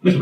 Name's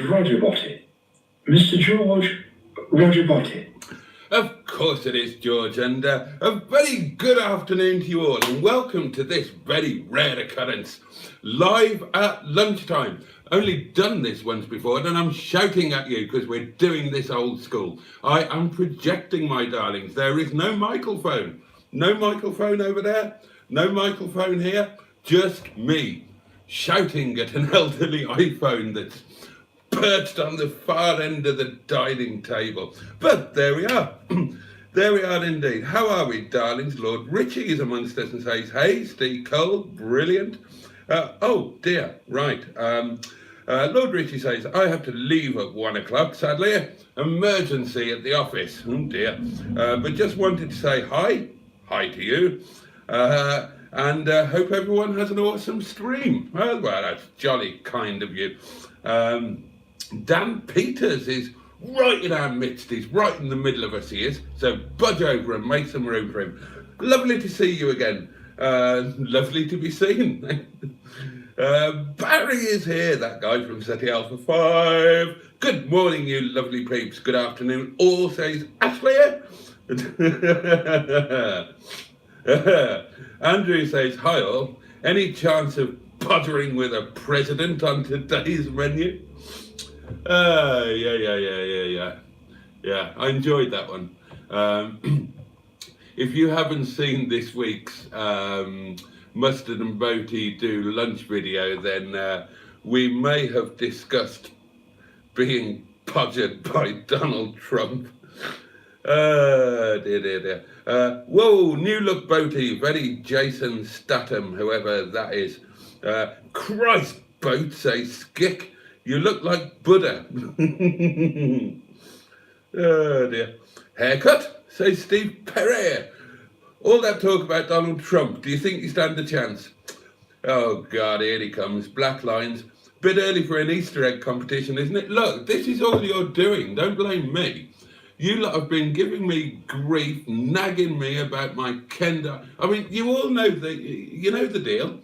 Roger Botty. Mr. George Roger Botty. Of course it is, George, and a very good afternoon to you all, and welcome to this very rare occurrence, live at lunchtime. Only done this once before, and I'm shouting at you because we're doing this old school. I am projecting, my darlings. There is no microphone. No microphone over there, no microphone here, just me shouting at an elderly iPhone that's perched on the far end of the dining table. But there we are. There we are indeed. How are we, darlings? Lord Richie is amongst us and says, hey, Steve Cole, brilliant. Oh dear, right. Lord Richie says, I have to leave at 1 o'clock, sadly. Emergency at the office. Oh dear. But just wanted to say hi. Hi to you. And hope everyone has an awesome stream. Well, that's jolly kind of you. Dan Peters is right in our midst. He's right in the middle of us, he is. So budge over and make some room for him. Lovely to see you again. Lovely to be seen. Barry is here, that guy from SETI Alpha 5. Good morning, you lovely peeps. Good afternoon. All says Ashley. Andrew says, hi all. Any chance of buttering with a president on today's menu? Yeah, I enjoyed that one. If you haven't seen this week's Mustard and Boaty do lunch video, then we may have discussed being podgered by Donald Trump. Dear. Whoa, new look Boaty, very Jason Statham, whoever that is. Christ, Boat, says Skick, you look like Buddha. Oh dear. Haircut, says Steve Perret. All that talk about Donald Trump, do you think you stand a chance? Oh God, here he comes, black lines. Bit early for an Easter egg competition, isn't it? Look, this is all you're doing, don't blame me. You lot have been giving me grief, nagging me about my Kenda. I mean, you all know you know the deal.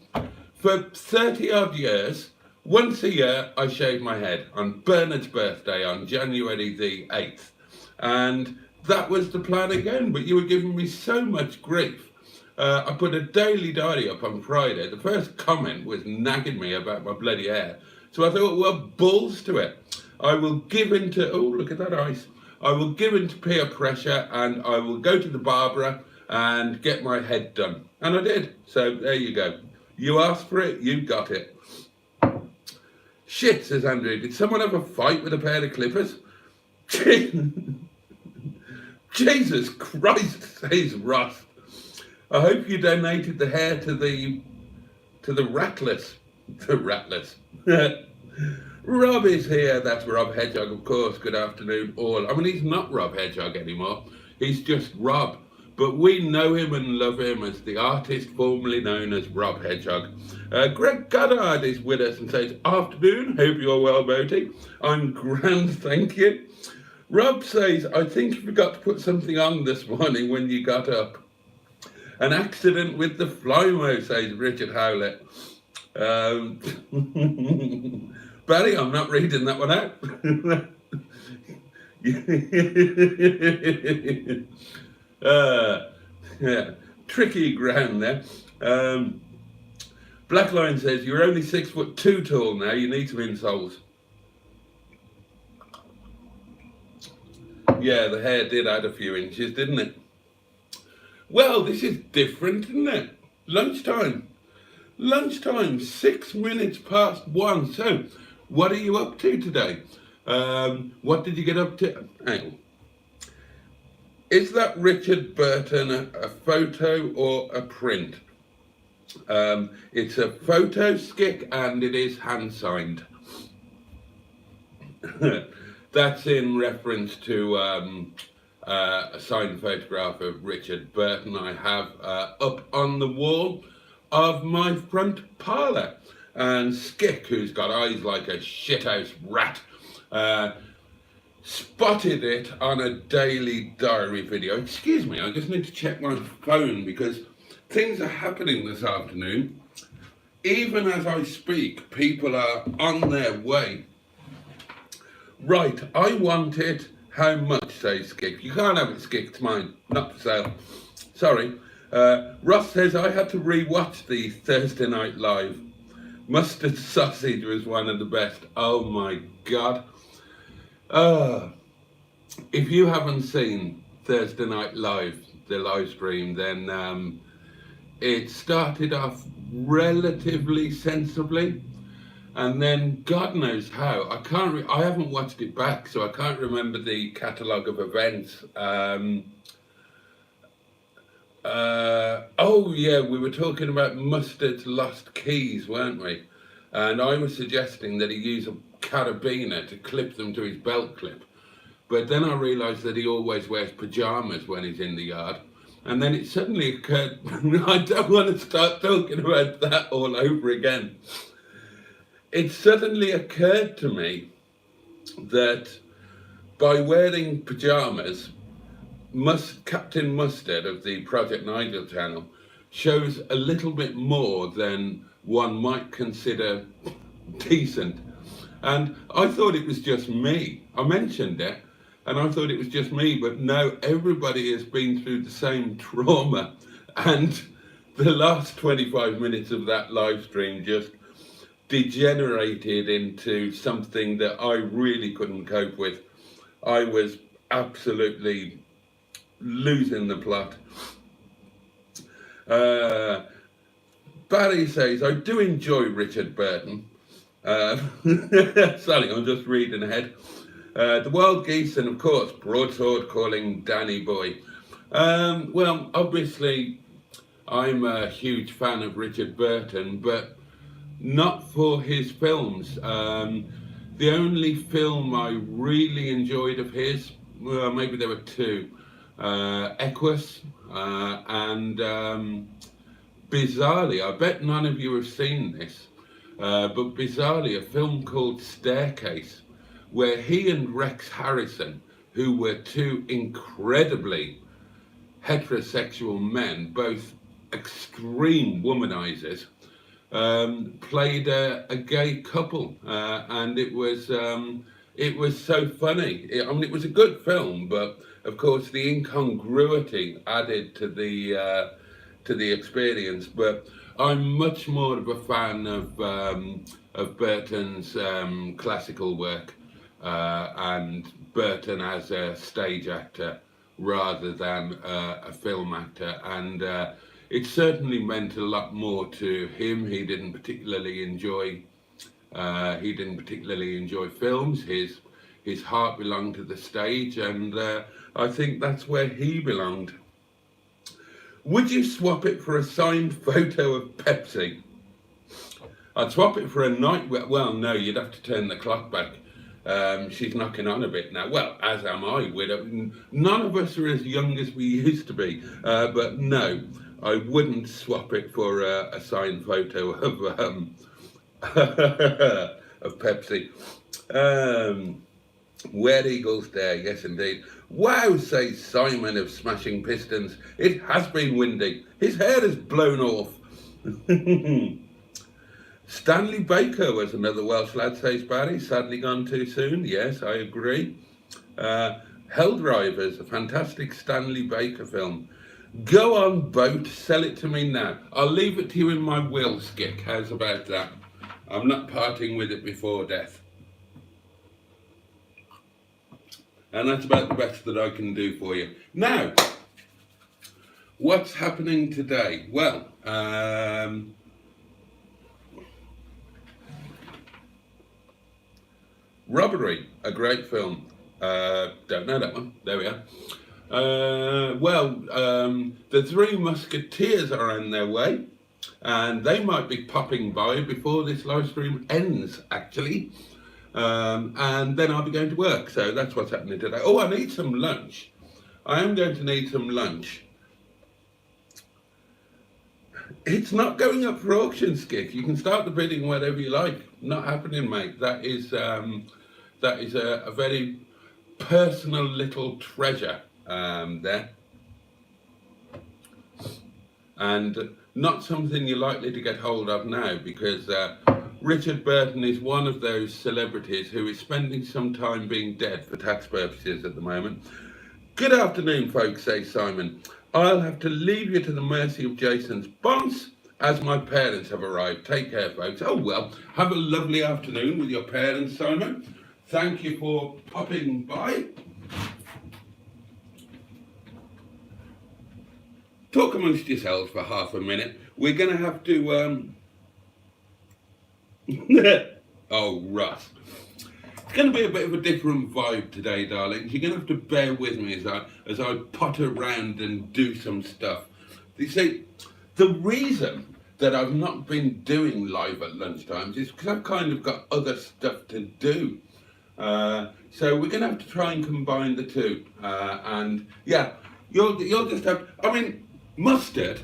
For 30 odd years, once a year, I shave my head on Bernard's birthday on January the 8th. And that was the plan again, but you were giving me so much grief. I put a daily diary up on Friday. The first comment was nagging me about my bloody hair. So I thought, well, balls to it. I will give in to, oh, look at that ice. I will give in to peer pressure and I will go to the barber and get my head done. And I did. So there you go. You asked for it, you got it. Shit, says Andrew. Did someone have a fight with a pair of clippers? Jesus Christ, says Ross. I hope you donated the hair to the ratless. The ratless. Rob is here. That's Rob Hedgehog, of course. Good afternoon, all. I mean, he's not Rob Hedgehog anymore. He's just Rob. But we know him and love him as the artist formerly known as Rob Hedgehog. Greg Goddard is with us and says, afternoon, hope you're well, Moti. I'm grand, thank you. Rob says, I think you forgot to put something on this morning when you got up. An accident with the Flymo, says Richard Howlett. Barry, I'm not reading that one out. Yeah, tricky ground there. Black Lion says, you're only 6'2" tall now, you need some insoles. Yeah, the hair did add a few inches, didn't it? Well, this is different, isn't it? Lunchtime. Lunchtime, 6 minutes past 1. So, what are you up to today? What did you get up to? Hang on. Is that Richard Burton a photo or a print? It's a photo stick and it is hand signed. That's in reference to a signed photograph of Richard Burton I have up on the wall of my front parlour. And Skick, who's got eyes like a shithouse rat, spotted it on a daily diary video. Excuse me, I just need to check my phone because things are happening this afternoon. Even as I speak, people are on their way. Right, I want it. How much, says Skick? You can't have it, Skick, it's mine, not for sale. Sorry. Ross says, I had to re-watch the Thursday Night Live. Mustard sausage was one of the best. Oh my God. If you haven't seen Thursday Night Live, the live stream, then it started off relatively sensibly. And then God knows how. I haven't watched it back, so I can't remember the catalogue of events. Oh yeah, we were talking about Mustard's lost keys, weren't we? And I was suggesting that he use a carabiner to clip them to his belt clip. But then I realised that he always wears pyjamas when he's in the yard. And then it suddenly occurred, I don't want to start talking about that all over again. It suddenly occurred to me that by wearing pyjamas, Captain Mustard of the Project Nigel channel shows a little bit more than one might consider decent. And I thought it was just me. I mentioned it, and I thought it was just me, but no, everybody has been through the same trauma. And the last 25 minutes of that live stream just degenerated into something that I really couldn't cope with. I was absolutely losing the plot. Barry says, I do enjoy Richard Burton. Sorry, I'm just reading ahead. The Wild Geese and, of course, Broadsword calling Danny Boy. Well, obviously, I'm a huge fan of Richard Burton, but not for his films. The only film I really enjoyed of his, well, maybe there were two, Equus and bizarrely, I bet none of you have seen this, but bizarrely a film called Staircase, where he and Rex Harrison, who were two incredibly heterosexual men, both extreme womanizers, played a gay couple, and it was so funny. I mean, it was a good film, but of course the incongruity added to the experience. But I'm much more of a fan of Burton's classical work and Burton as a stage actor rather than a film actor, and it certainly meant a lot more to him. He didn't particularly enjoy films. his heart belonged to the stage, and I think that's where he belonged. Would you swap it for a signed photo of Pepsi? I'd swap it for a night. Well, no, you'd have to turn the clock back. She's knocking on a bit now. Well, as am I. None of us are as young as we used to be. But no, I wouldn't swap it for a signed photo of of Pepsi. Where Eagles dare, yes indeed. Wow, says Simon of Smashing Pistons. It has been windy. His hair is blown off. Stanley Baker was another Welsh lad, says Barry. Sadly gone too soon. Yes, I agree. Helldrivers, a fantastic Stanley Baker film. Go on, boat, sell it to me now. I'll leave it to you in my will, Skick. How's about that? I'm not parting with it before death. And that's about the best that I can do for you. Now, what's happening today? Well, Robbery, a great film. Don't know that one. There we are. The Three Musketeers are on their way, and they might be popping by before this live stream ends, actually. And then I'll be going to work, so that's what's happening today. Oh, I need some lunch. I am going to need some lunch. It's not going up for auction, Skick. You can start the bidding whatever you like. Not happening, mate. That is a very personal little treasure there, and not something you're likely to get hold of now, because Richard Burton is one of those celebrities who is spending some time being dead for tax purposes at the moment. Good afternoon, folks, says Simon. I'll have to leave you to the mercy of Jason's boss, as my parents have arrived. Take care, folks. Oh, well, have a lovely afternoon with your parents, Simon. Thank you for popping by. Talk amongst yourselves for half a minute. We're going to have to... Oh, Russ. It's going to be a bit of a different vibe today, darlings. You're going to have to bear with me as I potter around and do some stuff. You see, the reason that I've not been doing live at lunchtimes is because I've kind of got other stuff to do. So we're going to have to try and combine the two. And yeah, you'll just have... I mean, Mustard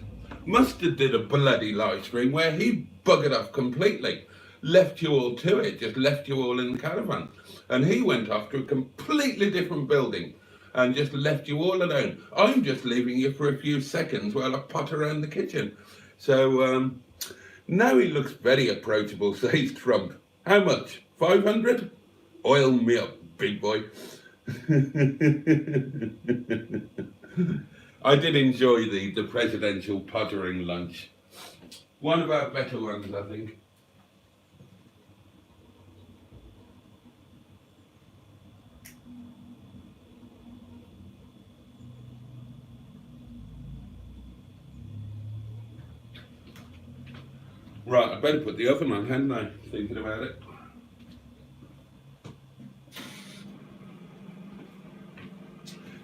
did a bloody live stream where he buggered off completely. Left you all to it, just left you all in the caravan. And he went off to a completely different building and just left you all alone. I'm just leaving you for a few seconds while I potter around the kitchen. So now he looks very approachable, says Trump. How much? 500? Oil me up, big boy. I did enjoy the presidential pottering lunch. One of our better ones, I think. Right, I better put the oven on, hadn't I? Thinking about it.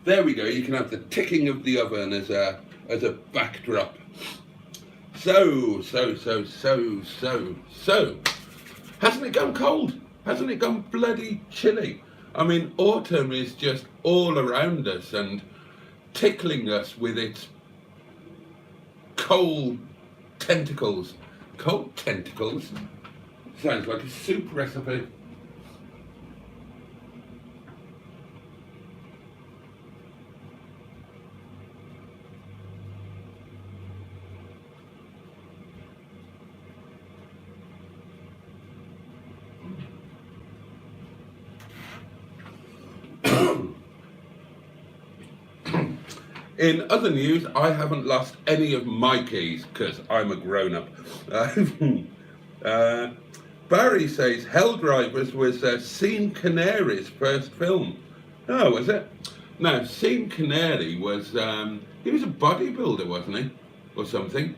There we go. You can have the ticking of the oven as a backdrop. So. Hasn't it gone cold? Hasn't it gone bloody chilly? I mean, autumn is just all around us and tickling us with its cold tentacles. Cold tentacles? Sounds like a soup recipe. In other news, I haven't lost any of my keys because I'm a grown-up. Barry says Helldrivers was Sean Connery's first film. Oh, was it? No, Sean Connery was, he was a bodybuilder, wasn't he? Or something,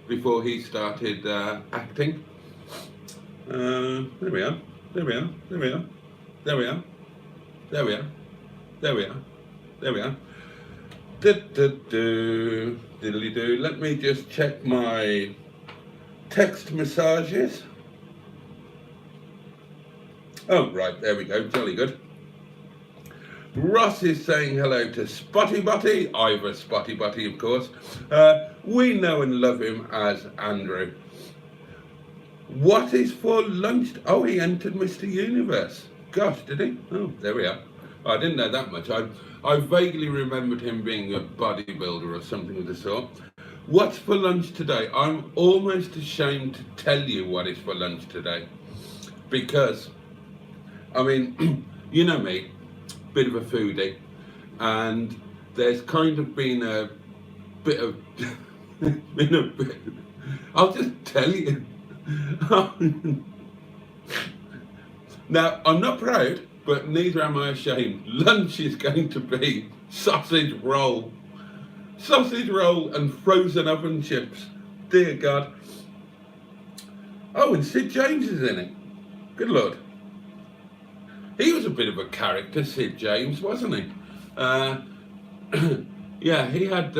before he started acting. There we are. There we are. There we are. There we are. Diddly do. Let me just check my text massages. Oh, right, there we go. Jolly good. Ross is saying hello to Spotty Butty. Ivor Spotty Butty, of course. We know and love him as Andrew. What is for lunch? Oh, he entered Mr. Universe. Gosh, did he? Oh, there we are. I didn't know that much. I vaguely remembered him being a bodybuilder or something of the sort. What's for lunch today? I'm almost ashamed to tell you what is for lunch today. Because, I mean, you know me, bit of a foodie. And there's kind of been a bit of... I'll just tell you. Now, I'm not proud, but neither am I ashamed. Lunch is going to be sausage roll. Sausage roll and frozen oven chips. Dear God. Oh, and Sid James is in it. Good Lord. He was a bit of a character, Sid James, wasn't he? Yeah, he had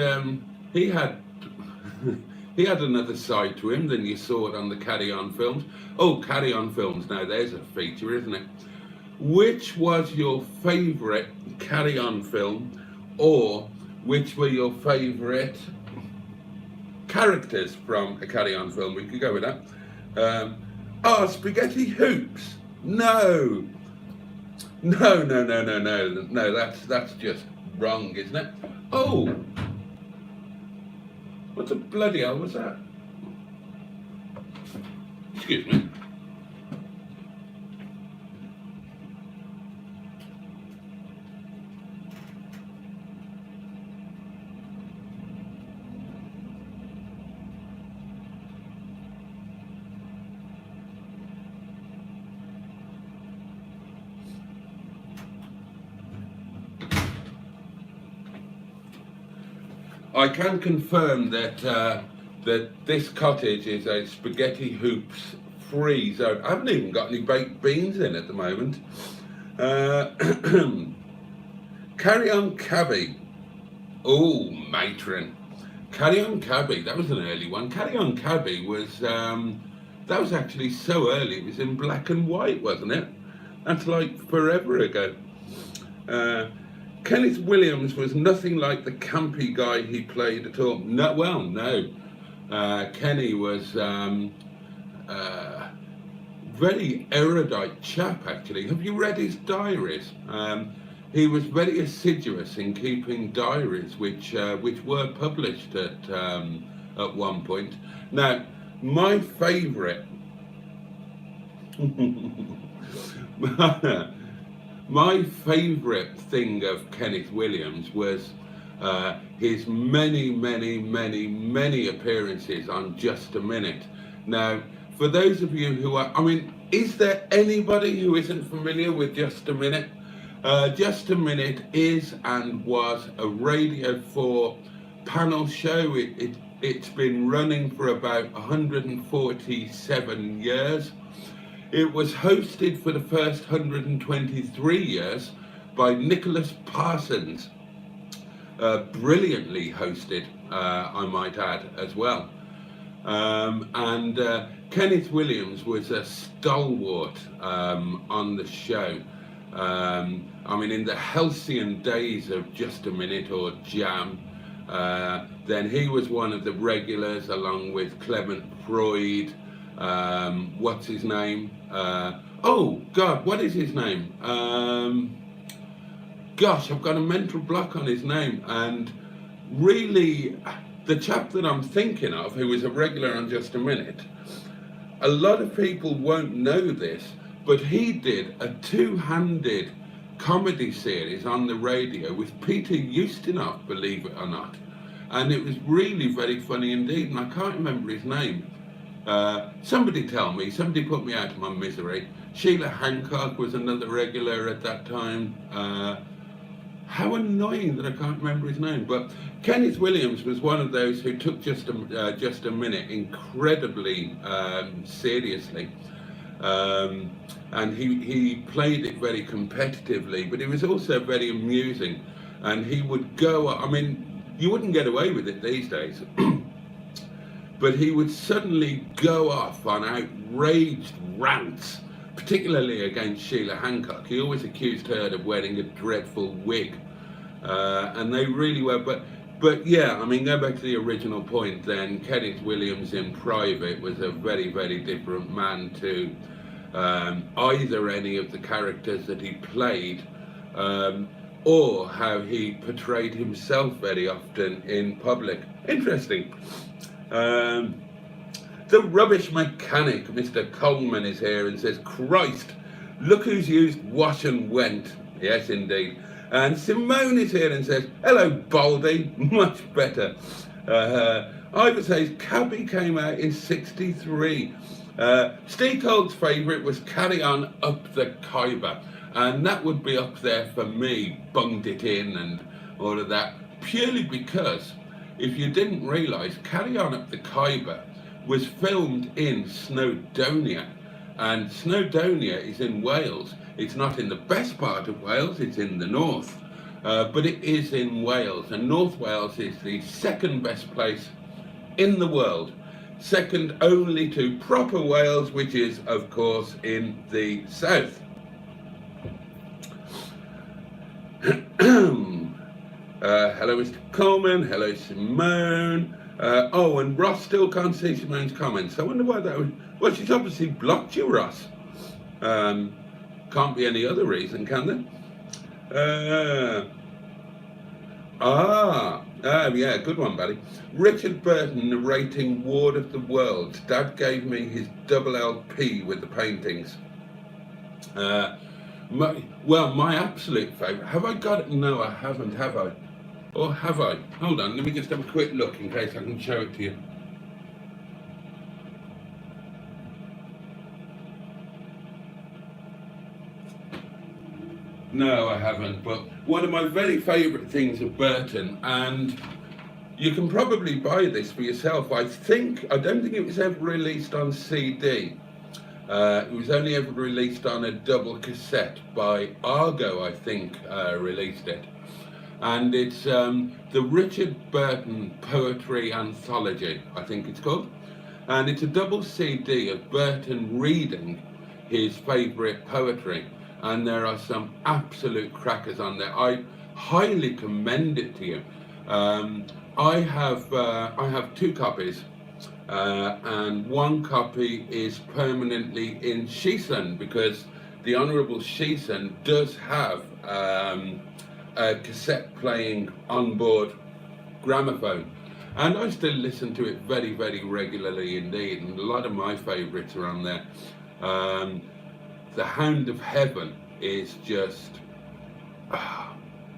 he had another side to him than you saw it on the Carry On films. Oh, Carry On films, now there's a feature, isn't it? Which was your favourite Carry On film, or which were your favourite characters from a Carry On film? We could go with that. Spaghetti Hoops. No, that's just wrong, isn't it? Oh, what the bloody hell was that? Excuse me. I can confirm that that this cottage is a Spaghetti Hoops free zone. I haven't even got any baked beans in at the moment. Carry On Cabby. Oh, matron. Carry On Cabby. That was an early one. Carry On Cabby was that was actually so early. It was in black and white, wasn't it? That's like forever ago. Kenneth Williams was nothing like the campy guy he played at all. No, well, no. Kenny was very erudite chap, actually. Have you read his diaries? He was very assiduous in keeping diaries, which were published at one point. Now, my favourite. My favourite thing of Kenneth Williams was his many appearances on Just a Minute. Now, for those of you who are, I mean, is there anybody who isn't familiar with Just a Minute? Just a Minute is and was a Radio 4 panel show. It's been running for about 147 years. It was hosted for the first 123 years by Nicholas Parsons. Brilliantly hosted, I might add, as well. And Kenneth Williams was a stalwart on the show. I mean, in the halcyon days of Just a Minute or Jam, then he was one of the regulars along with Clement Freud. What's his name? Oh God, what is his name? Gosh, I've got a mental block on his name. And really, the chap that I'm thinking of, who is a regular on Just a Minute, a lot of people won't know this, but he did a two-handed comedy series on the radio with Peter Ustinov, believe it or not. And it was really very funny indeed, and I can't remember his name. Somebody tell me, somebody put me out of my misery. Sheila Hancock was another regular at that time. How annoying that I can't remember his name. But Kenneth Williams was one of those who took Just a Minute incredibly seriously. And he played it very competitively, but it was also very amusing. And he would go, I mean, you wouldn't get away with it these days, but he would suddenly go off on outraged rants, particularly against Sheila Hancock. He always accused her of wearing a dreadful wig, and they really were. But yeah, I mean, go back to the original point. Then Kenneth Williams in private was a very, very different man to either any of the characters that he played, or how he portrayed himself very often in public. Interesting. The rubbish mechanic, Mr. Coleman, is here and says, Christ, look who's used wash and went. Yes, indeed. And Simone is here and says, hello, Baldy, much better. Ivor says, Cabby came out in 63. Steve Cold's favourite was Carry On Up the Khyber. And that would be up there for me, Bunged It In and all of that, purely because if you didn't realise, Carry On Up the Khyber was filmed in Snowdonia, and Snowdonia is in Wales. It's not in the best part of Wales, it's in the north, but it is in Wales, and North Wales is the second best place in the world, second only to proper Wales, which is, of course, in the south. Hello, Mr. Coleman. Hello, Simone. Oh, and Ross still can't see Simone's comments. I wonder why that was. Well, she's obviously blocked you, Ross. Can't be any other reason, can there? Yeah, good one, buddy. Richard Burton narrating Ward of the Worlds. Dad gave me his double LP with the paintings. My absolute favourite. Have I got it? No, I haven't, have I? Or have I? Hold on, let me just have a quick look in case I can show it to you. No, I haven't, but one of my very favourite things of Burton, and you can probably buy this for yourself. I don't think it was ever released on CD. It was only ever released on a double cassette by Argo, I think, released it. And it's the Richard Burton Poetry Anthology, I think it's called. And it's a double CD of Burton reading his favourite poetry. And there are some absolute crackers on there. I highly commend it to you. I have two copies. And one copy is permanently in Sheeson because the Honourable Sheeson does have a cassette playing onboard gramophone, and I still listen to it very, very regularly indeed, and a lot of my favourites are on there. The Hound of Heaven is just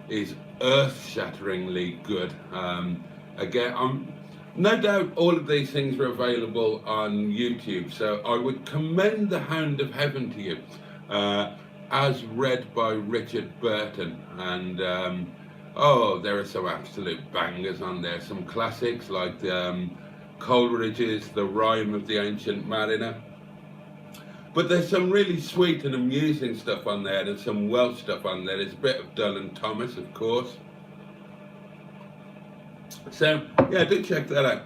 is earth-shatteringly good. Again, no doubt all of these things are available on YouTube, so I would commend The Hound of Heaven to you, as read by Richard Burton. And there are some absolute bangers on there, some classics like Coleridge's The Rime of the Ancient Mariner. But there's some really sweet and amusing stuff on there. There's some Welsh stuff on there. There's a bit of Dylan Thomas, of course. So, yeah, do check that out.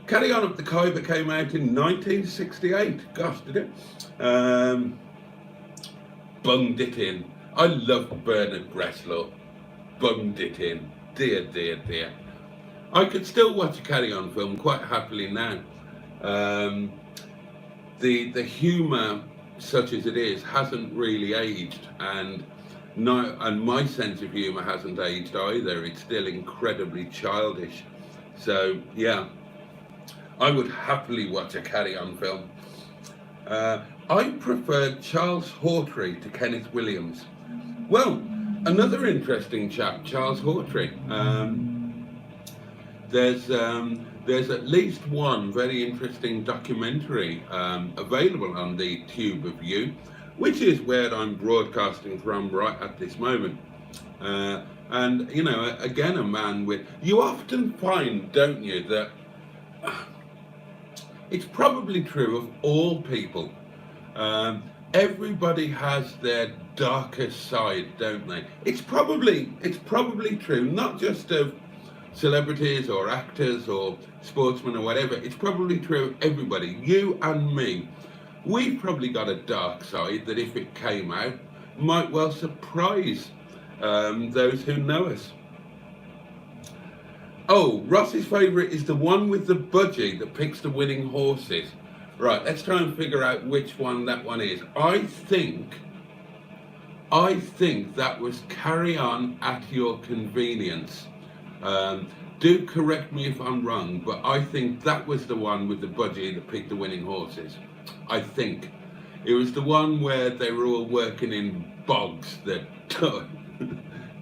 Carry On Up the Khyber came out in 1968. Gosh, did it? Bunged It In. I love Bernard Greslaw. Bunged It In. Dear, dear, dear. I could still watch a Carry On film quite happily now. The humour, such as it is, hasn't really aged, and my sense of humour hasn't aged either. It's still incredibly childish. So yeah, I would happily watch a Carry On film. I preferred Charles Hawtrey to Kenneth Williams. Well, another interesting chap, Charles Hawtrey. There's at least one very interesting documentary available on the Tube of You, which is where I'm broadcasting from right at this moment. And, you know, again, a man with... You often find, don't you, that it's probably true of all people, Everybody has their darkest side, don't they? It's probably true, not just of celebrities or actors or sportsmen or whatever. It's probably true of everybody. You and me, we've probably got a dark side that, if it came out, might well surprise those who know us. Oh, Ross's favourite is the one with the budgie that picks the winning horses. Right, let's try and figure out which one that one is. I think that was Carry On at Your Convenience. Do correct me if I'm wrong, but I think that was the one with the budgie that picked the winning horses. I think. It was the one where they were all working in bogs, the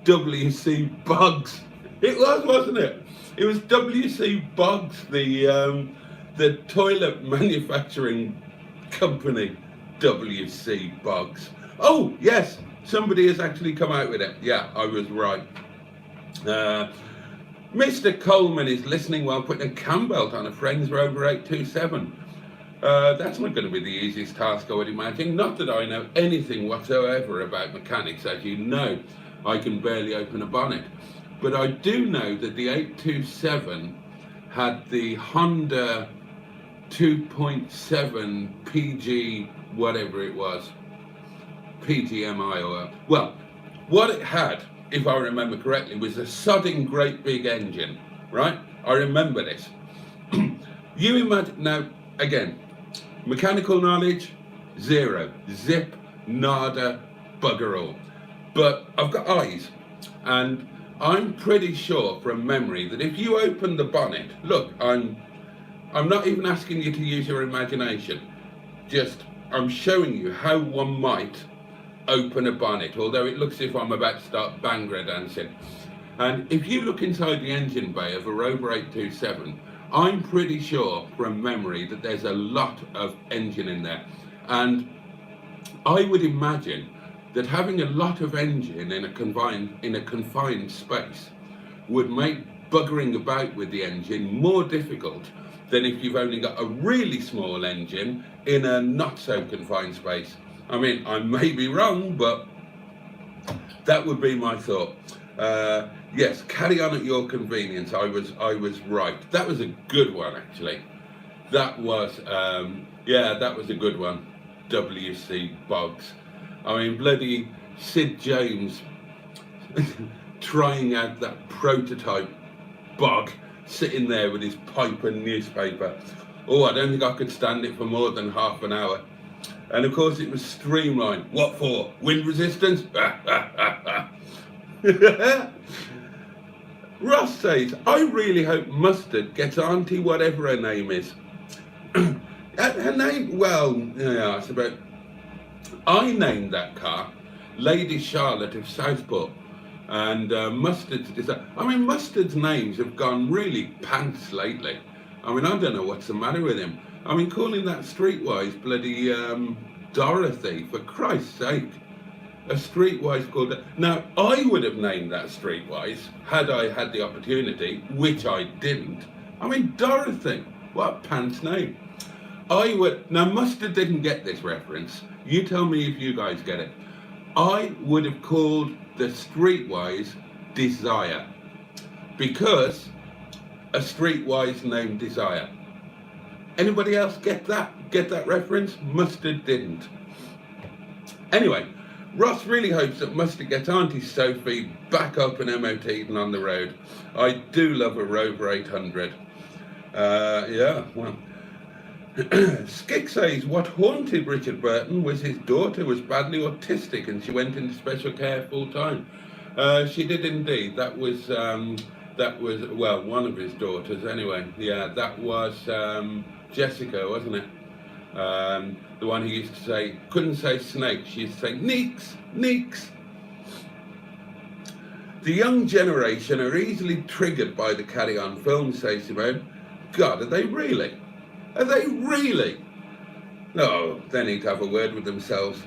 WC Boggs. It was, wasn't it? It was WC Boggs, the toilet manufacturing company, WC Boggs. Oh, yes, somebody has actually come out with it. Yeah, I was right. Mr. Coleman is listening while putting a cam belt on a friend's Rover 827. That's not going to be the easiest task, I would imagine. Not that I know anything whatsoever about mechanics. As you know, I can barely open a bonnet. But I do know that the 827 had the Honda 2.7 PG, whatever it was, PGMI or, well, what it had, if I remember correctly, was a sodding great big engine, right? I remember this. You imagine, now, again, mechanical knowledge, zero, zip, nada, bugger all. But I've got eyes, and I'm pretty sure from memory that if you open the bonnet, look, I'm not even asking you to use your imagination, just I'm showing you how one might open a bonnet, although it looks as if I'm about to start Bhangra dancing. And if you look inside the engine bay of a Rover 827, I'm pretty sure from memory that there's a lot of engine in there. And I would imagine that having a lot of engine in a confined space would make buggering about with the engine more difficult than if you've only got a really small engine in a not so confined space. I mean, I may be wrong, but that would be my thought. Yes, Carry On at Your Convenience. I was right. That was a good one, actually. That was that was a good one. WC Boggs. I mean, bloody Sid James trying out that prototype bog, sitting there with his pipe and newspaper. Oh, I don't think I could stand it for more than half an hour. And of course it was streamlined. What for? Wind resistance? Ross says, I really hope Mustard gets Auntie whatever her name is. Her name, well, yeah, it's about... I named that car Lady Charlotte of Southport, and Mustard's names have gone really pants lately. I mean, I don't know what's the matter with him. I mean, calling that Streetwise bloody Dorothy, for Christ's sake. A Streetwise called... Now, I would have named that Streetwise had I had the opportunity, which I didn't. I mean, Dorothy, what a pants name. I would... Now, Mustard didn't get this reference. You tell me if you guys get it. I would have called the Streetwise Desire, because a Streetwise named Desire. Anybody else get that reference? Mustard didn't. Anyway, Ross really hopes that Mustard gets Auntie Sophie back up and MOT'd and on the road. I do love a Rover 800. Yeah, well. Skick says what haunted Richard Burton was his daughter was badly autistic and she went into special care full time. She did indeed. That was well, one of his daughters anyway. Yeah, that was Jessica, wasn't it? The one who used to say, couldn't say snake, she used to say neeks, neeks. The young generation are easily triggered by the Carry On films, says Simone. God, are they really? Are they really? No, they need to have a word with themselves.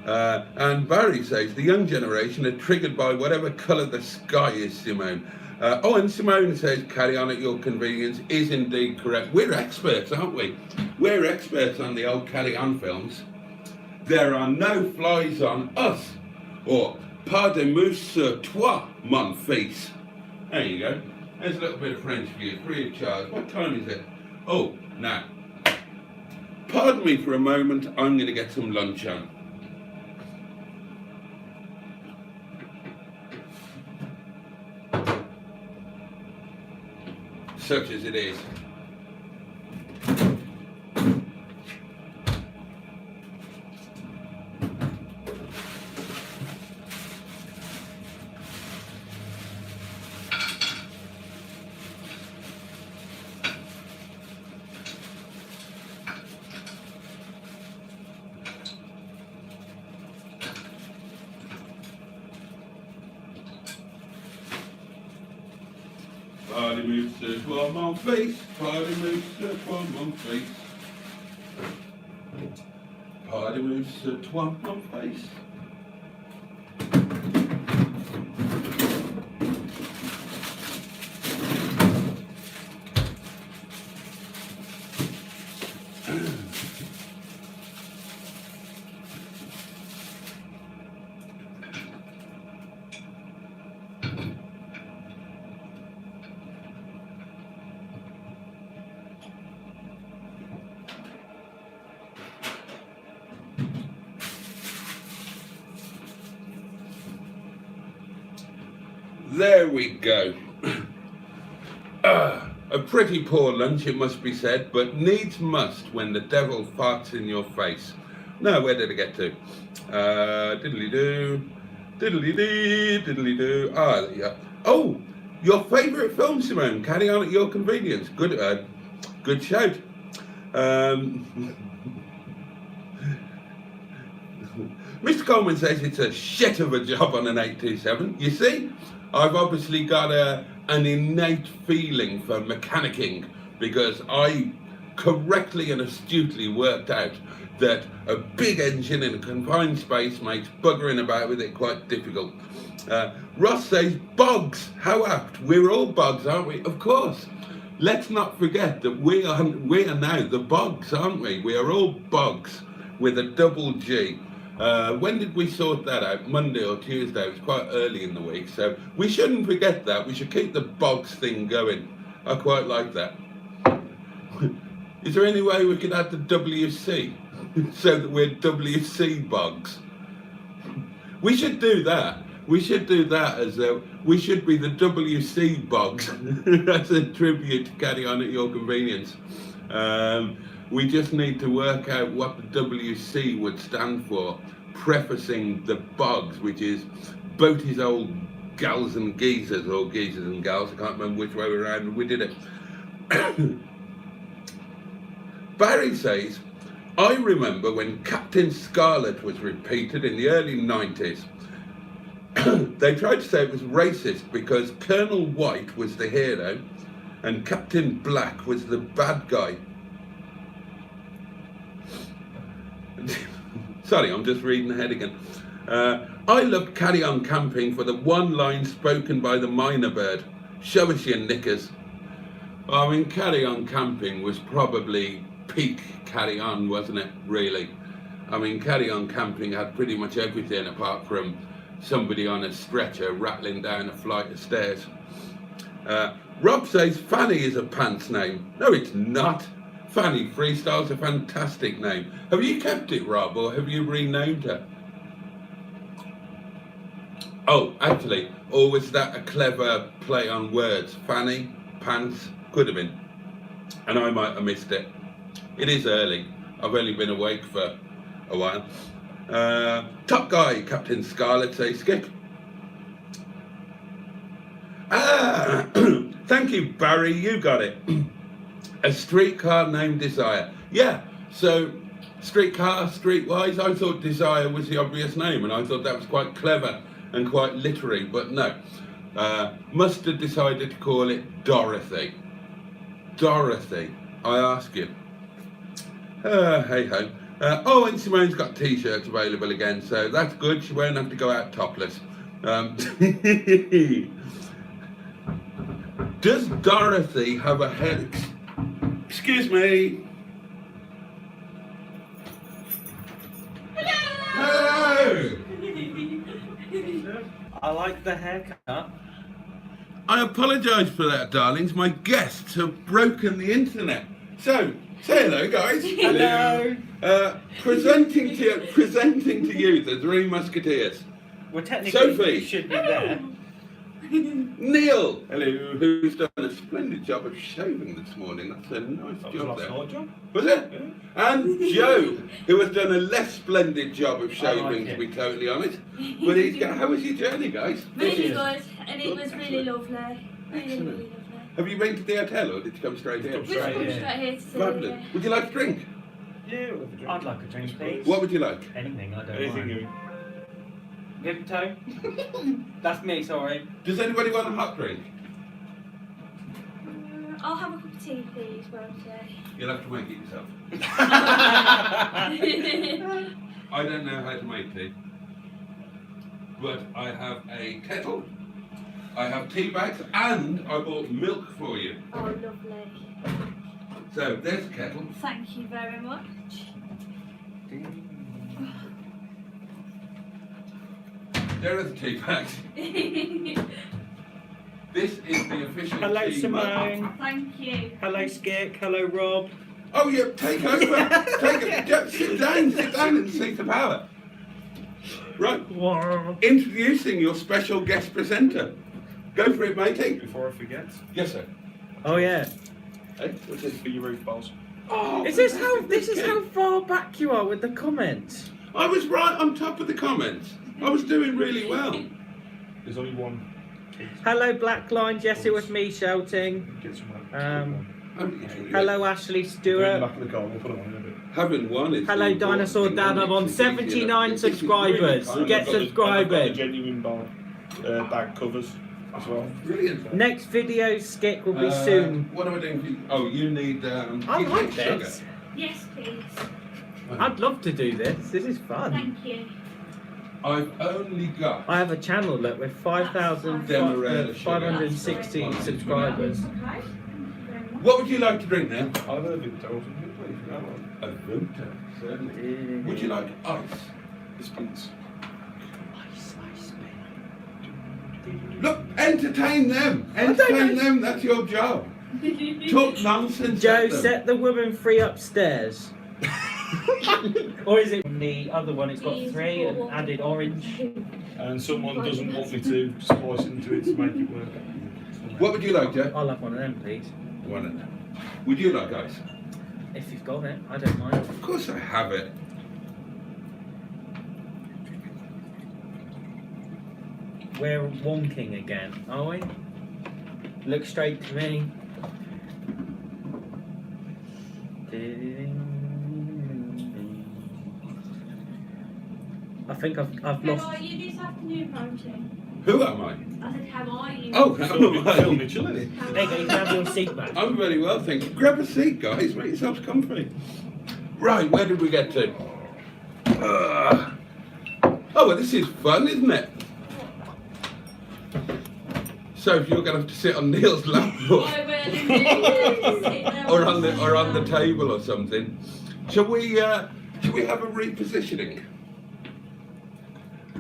And Barry says, the young generation are triggered by whatever colour the sky is, Simone. And Simone says, Carry On at Your Convenience is indeed correct. We're experts, aren't we? We're experts on the old Carry On films. There are no flies on us. Or, pardonnez-moi sur toi, mon fils. There you go. There's a little bit of French for you, free of charge. What time is it? Oh, now, pardon me for a moment, I'm going to get some lunch on. Such as it is. Pardonnez-moi sur toi, mon fils. Pardonnez-moi sur toi, mon fils. Pardonnez-moi sur toi, mon fils. There we go. A pretty poor lunch, it must be said, but needs must when the devil farts in your face. No, where did I get to? Diddly-doo, diddly-dee, diddly-doo. Ah, yeah. Oh, your favourite film, Simone. Carry on at your convenience. Good shout. Mr. Coleman says it's a shit of a job on an 827. You see, I've obviously got an innate feeling for mechanicking because I correctly and astutely worked out that a big engine in a confined space makes buggering about with it quite difficult. Ross says, bogs, how apt. We're all bogs, aren't we? Of course. Let's not forget that we are now the bogs, aren't we? We are all bogs with a double G. When did we sort that out? Monday or Tuesday? It was quite early in the week, so we shouldn't forget that. We should keep the bogs thing going. I quite like that. Is there any way we could add the WC so that we're WC bogs? We should do that. We should do that as we should be the WC bogs. That's a tribute to Carry On at Your Convenience. We just need to work out what the WC would stand for, prefacing the bogs, which is Boaty's old gals and geezers, or geezers and gals, I can't remember which way around we did it. Barry says, I remember when Captain Scarlet was repeated in the early 90s. They tried to say it was racist because Colonel White was the hero and Captain Black was the bad guy. Sorry, I'm just reading ahead again. I loved Carry On Camping for the one line spoken by the minor bird. Show us your knickers. I mean, Carry On Camping was probably peak Carry On, wasn't it, really? I mean, Carry On Camping had pretty much everything apart from somebody on a stretcher rattling down a flight of stairs. Rob says Fanny is a pants name. No, it's not. Fanny Freestyle's a fantastic name. Have you kept it, Rob, or have you renamed her? Oh, actually, or was that a clever play on words? Fanny, pants, could have been. And I might have missed it. It is early. I've only been awake for a while. Top guy, Captain Scarlet, says Skip. Thank you, Barry, you got it. A streetcar named Desire. Yeah, so streetcar, streetwise, I thought Desire was the obvious name, and I thought that was quite clever and quite literary, but no. Must have decided to call it Dorothy. Dorothy, I ask you. Hey ho. Oh, and Simone's got t-shirts available again, so that's good. She won't have to go out topless. Does Dorothy have a head? Excuse me. Hello. like the haircut. I apologise for that, darlings. My guests have broken the internet. So, say hello, guys. Hello. Presenting to you, the Three Musketeers. Well, technically, Sophie. you should be there. Neil. Hello. Who's done a splendid job of shaving this morning. That's a nice That was job last there. night, John. Was it? Yeah. And Joe, who has done a less splendid job of I shaving, like to it. be totally honest. But how was your journey, guys? Really good, and it was really lovely. Really, Excellent. really lovely. Have you been to the hotel or did you come straight here? We've come Straight here. straight here to see Fabulous. you. Would you like a drink? Yeah, we'll have a drink. I'd like a drink, please. What would you like? Anything, I don't Anything mind. you. Vimto? That's me, sorry. Does anybody want a hot drink? I'll have a cup of tea, please, won't You'll have to make it yourself. I don't know how to make tea. But I have a kettle, I have tea bags, and I bought milk for you. Oh, lovely. So there's a kettle. Thank you very much. There are the tea bags. This is the official Hello, tea mug. Simone. Thank you. Hello, Skik. Hello, Rob. Oh yeah, take over. Sit down and seek the power. Right, Wow. introducing your special guest presenter. Go for it, matey. Before I forget, Yes, sir. Oh yeah. Hey, what's this? for your roof balls. Oh, Is this how? fantastic. This is how far back you are with the comments. I was right on top of the comments. I was doing really well. There's only one. Hello, Black Lines. Yes, it was me shouting. Get some. Hello, Ashley Go in the Stewart. back of the car. We'll put it on in a bit. Having one is Hello, the important Dinosaur thing, Dad. isn't I'm it? on It's easy enough. 79 This is really subscribers. kind. Get I've got the subscribing. genuine bar bag covers as well. Brilliant. Next video, Skik, will be soon. What am I doing for you? Oh, you need. I you like need sugar. this. Yes, please. I'd love to do this. This is fun. Thank you. I've only got. I have a channel, look, with 5,516 subscribers. Okay. Thank you very much. What would you like to drink now? I'll have a Vimto or something, please, if you don't mind. A Vimto, certainly. Would you like ice? Yes, please. Look, entertain them. don't Entertain know. them. That's your job. Talk nonsense. Joe, at them. set the woman free upstairs. Or is it the other one? It's got 3 and added orange. And someone doesn't want me to splice into it to make it work. What would you like, Joe? I'll have one of them, please. One. Would you like ice? If you've got it, I don't mind. Of course I have it. We're wonking again, are we? Look straight to me. I think I've How lost. are you this afternoon, Protein? Who am I? I said, how are you? Oh, Phil Mitchell, isn't it? How There you are go, you can have your seat back. I'm very well, thank you. Grab a seat, guys. Make yourselves comfy. Right, where did we get to? Oh, well, this is fun, isn't it? So if you're going to have to sit on Neil's lap or, I really do. Sit there or on the table or something. Shall we have a repositioning?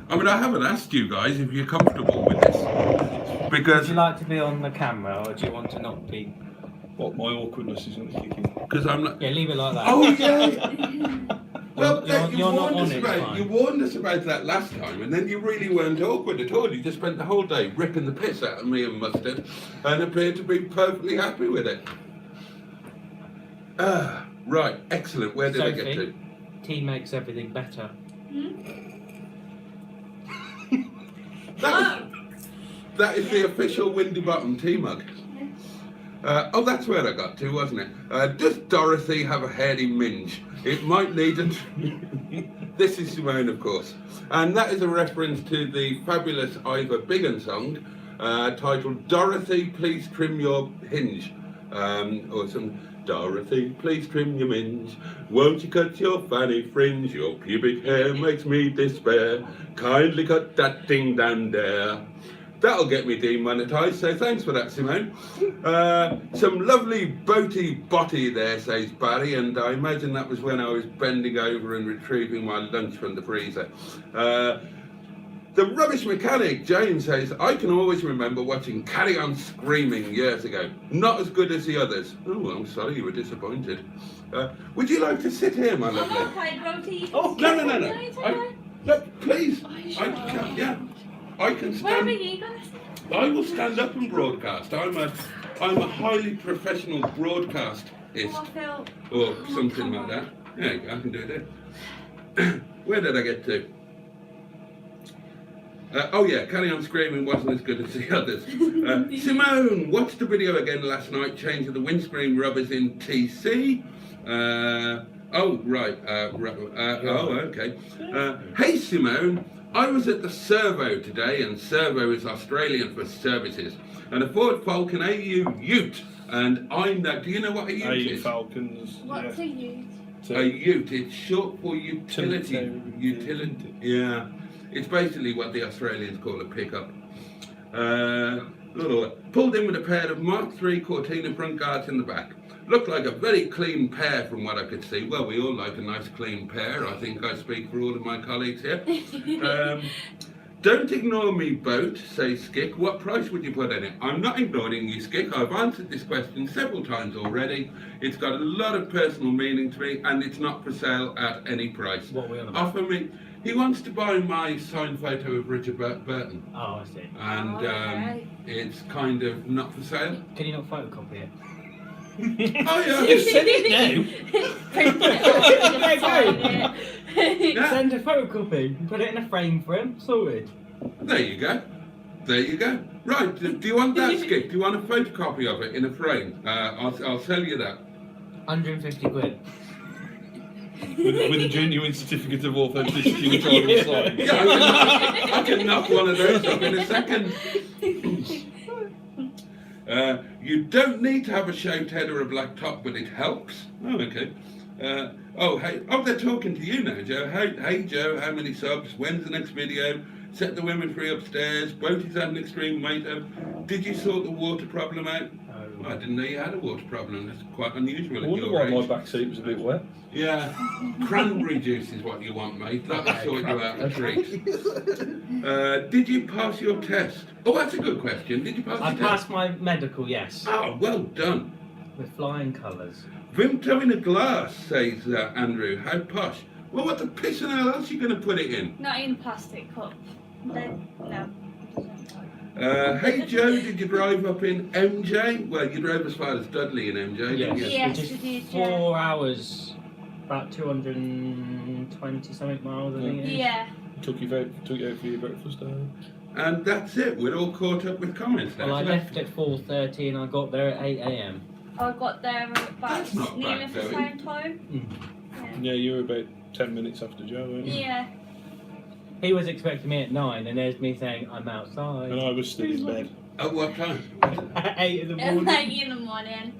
I mean, I haven't asked you guys if you're comfortable with this because Would you like to be on the camera, or do you want to not be? What, my awkwardness is going to kick in. because I'm not. Yeah, leave it like that. Oh yeah. Well, You're not on it, fine. you warned us about that last time, and then you really weren't awkward at all. You just spent the whole day ripping the piss out of me and Mustard, and appeared to be perfectly happy with it. Right, excellent. Where did I get to? Sophie, tea makes everything better. That is the official Windy Bottom tea mug. Oh, that's where I got to, wasn't it? Does Dorothy have a hairy minge? It might need a... This is Simone, of course. And that is a reference to the fabulous Ivor Biggin song titled Dorothy, Please Trim Your Hinge. Or some... Dorothy, please trim your minge. Won't you cut your fanny fringe? Your pubic hair makes me despair. Kindly cut that thing down there. That'll get me demonetised, so thanks for that, Simone. Some lovely boaty botty there, says Barry, and I imagine that was when I was bending over and retrieving my lunch from the freezer. The rubbish mechanic, James, says, I can always remember watching Carry On Screaming years ago. Not as good as the others. Oh, I'm sorry you were disappointed. Would you like to sit here, my lovely? I'm okay, Brody. Oh, No. it's okay. Look, please. Are you I sure? can, yeah. I can Where are stand. you guys? I will stand up and broadcast. I'm a highly professional broadcastist. Oh, I feel... Or something like that. Yeah, I can do it. Where did I get to? Oh yeah, Carry On Screaming wasn't as good as the others. Simone watched the video again last night, changing the windscreen rubbers in TC. Oh right. Oh okay. Hey Simone, I was at the Servo today, and Servo is Australian for services, and a Ford Falcon AU Ute. And I'm that. Do you know what a Ute is? Falcons. What's a ute? A Ute. It's short for utility. Utility. Yeah. It's basically what the Australians call a pickup. Pulled in with a pair of Mark III Cortina front guards in the back. Looked like a very clean pair from what I could see. Well, we all like a nice clean pair. I think I speak for all of my colleagues here. Don't ignore me, boat, says Skick. What price would you put in it? I'm not ignoring you, Skick. I've answered this question several times already. It's got a lot of personal meaning to me, and it's not for sale at any price. What are we on about? Offer me. He wants to buy my signed photo of Richard Burton, Oh, I see. and Okay. it's kind of not for sale. Can you not photocopy it? Oh yeah. You said it Yeah. Send a photocopy and put it in a frame for him. Sorted. There you go. There you go. Right. Do you want that, Skip? Do you want a photocopy of it in a frame? I'll sell you that. 150 quid. with a genuine certificate of authenticity which I will sign. Yeah, I can knock one of those up in a second. You don't need to have a shaved head or a black top, but it helps. Oh, okay. They're talking to you now, Joe. Hey, Joe, how many subs? When's the next video? Set the women free upstairs. Boaty's had an extreme weight up. Did you sort the water problem out? Oh. I didn't know you had a water problem. That's quite unusual I at wonder your why my age. back seat was a bit wet. Yeah, cranberry juice is what you want, mate. That'll sort you out a treat. Did you pass your test? Oh, that's a good question. Did you pass I your test? passed my medical, yes. Oh, well done. With flying colours. Vimto in a glass, says Andrew. How posh. Well, what the piss and hell else are you going to put it in? Not in a plastic cup. No. Hey, Joe, did you drive up in MJ? Well, you drove as far as Dudley in MJ, didn't you? Yes, Which is we did, 4 hours, about 220 something miles, I think it is. Yeah. Took you out for your breakfast. And that's it. We're all caught up with comments now. Well, I left at 4:30 and I got there at 8 a.m. I got there about That's not nearly bad, the though. same time. Yeah, you were about 10 minutes after Joe, weren't you? Yeah. He was expecting me at 9 and there's me saying, I'm outside. And I was still in bed. At what time? At 8 in the At morning. 8 in the morning.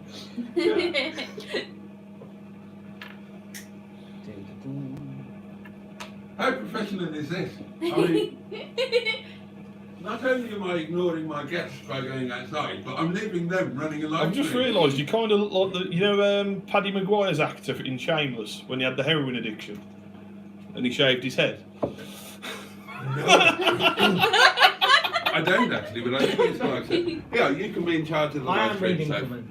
How professional is this? I mean, not only am I ignoring my guests by going outside, but I'm leaving them running a live I've just stream. realised you kind of look like Paddy Maguire's actor in Shameless when he had the heroin addiction and he shaved his head. No. I don't actually, but I think it's like it. Yeah, you can be in charge of the I live am stream. reading So. comments.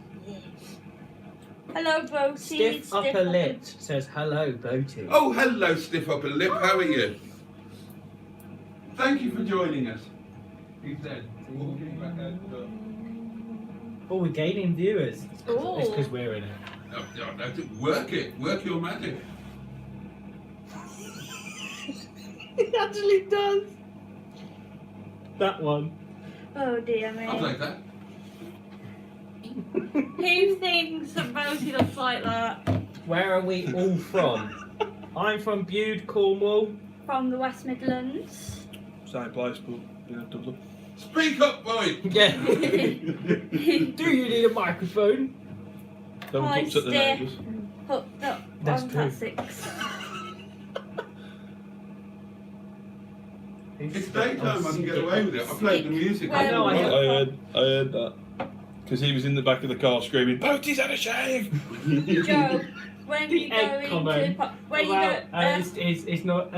Hello, Boaty. Stiff upper lip says, hello, Boaty. Oh, hello, stiff upper lip. How are you? Thank you for joining us. He said, walking back out the door. Oh, we're gaining viewers. Ooh. It's because we're in it. No, that's it. Work it. Work your magic. It actually does. That one. Oh dear me. I'll take that. Who thinks that Boaty looks like that? Where are we all from? I'm from Bude, Cornwall. From the West Midlands. Same place, but Dublin. Speak up, boy. Yeah. Do you need a microphone? Don't Hi, upset the Steph. neighbours. Hooked up That's on true. cat 6. It's daytime. I can get away with it. I played the music. I know, I I know. heard that. Because he was in the back of the car screaming, Boaty's had a shave! Joe, when The you egg go comment. into Where you Well, go? it's not.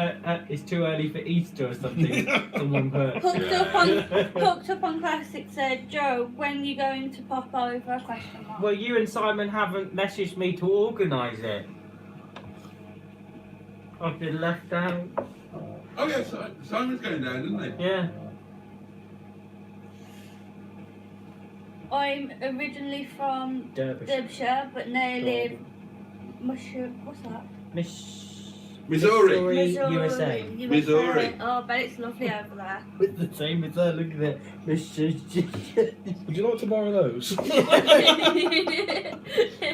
It's too early for Easter or something. Someone put. Hooked up on classic said, Joe, when you going to pop over? Question mark. Well, you and Simon haven't messaged me to organise it. I've been left out. Oh yeah, Simon's going down, isn't he? Yeah. I'm originally from Derbyshire, but now live. What's that? Missouri. USA. Missouri. Oh, I bet it's lovely over there. With the same as look at it. Would you like to borrow those?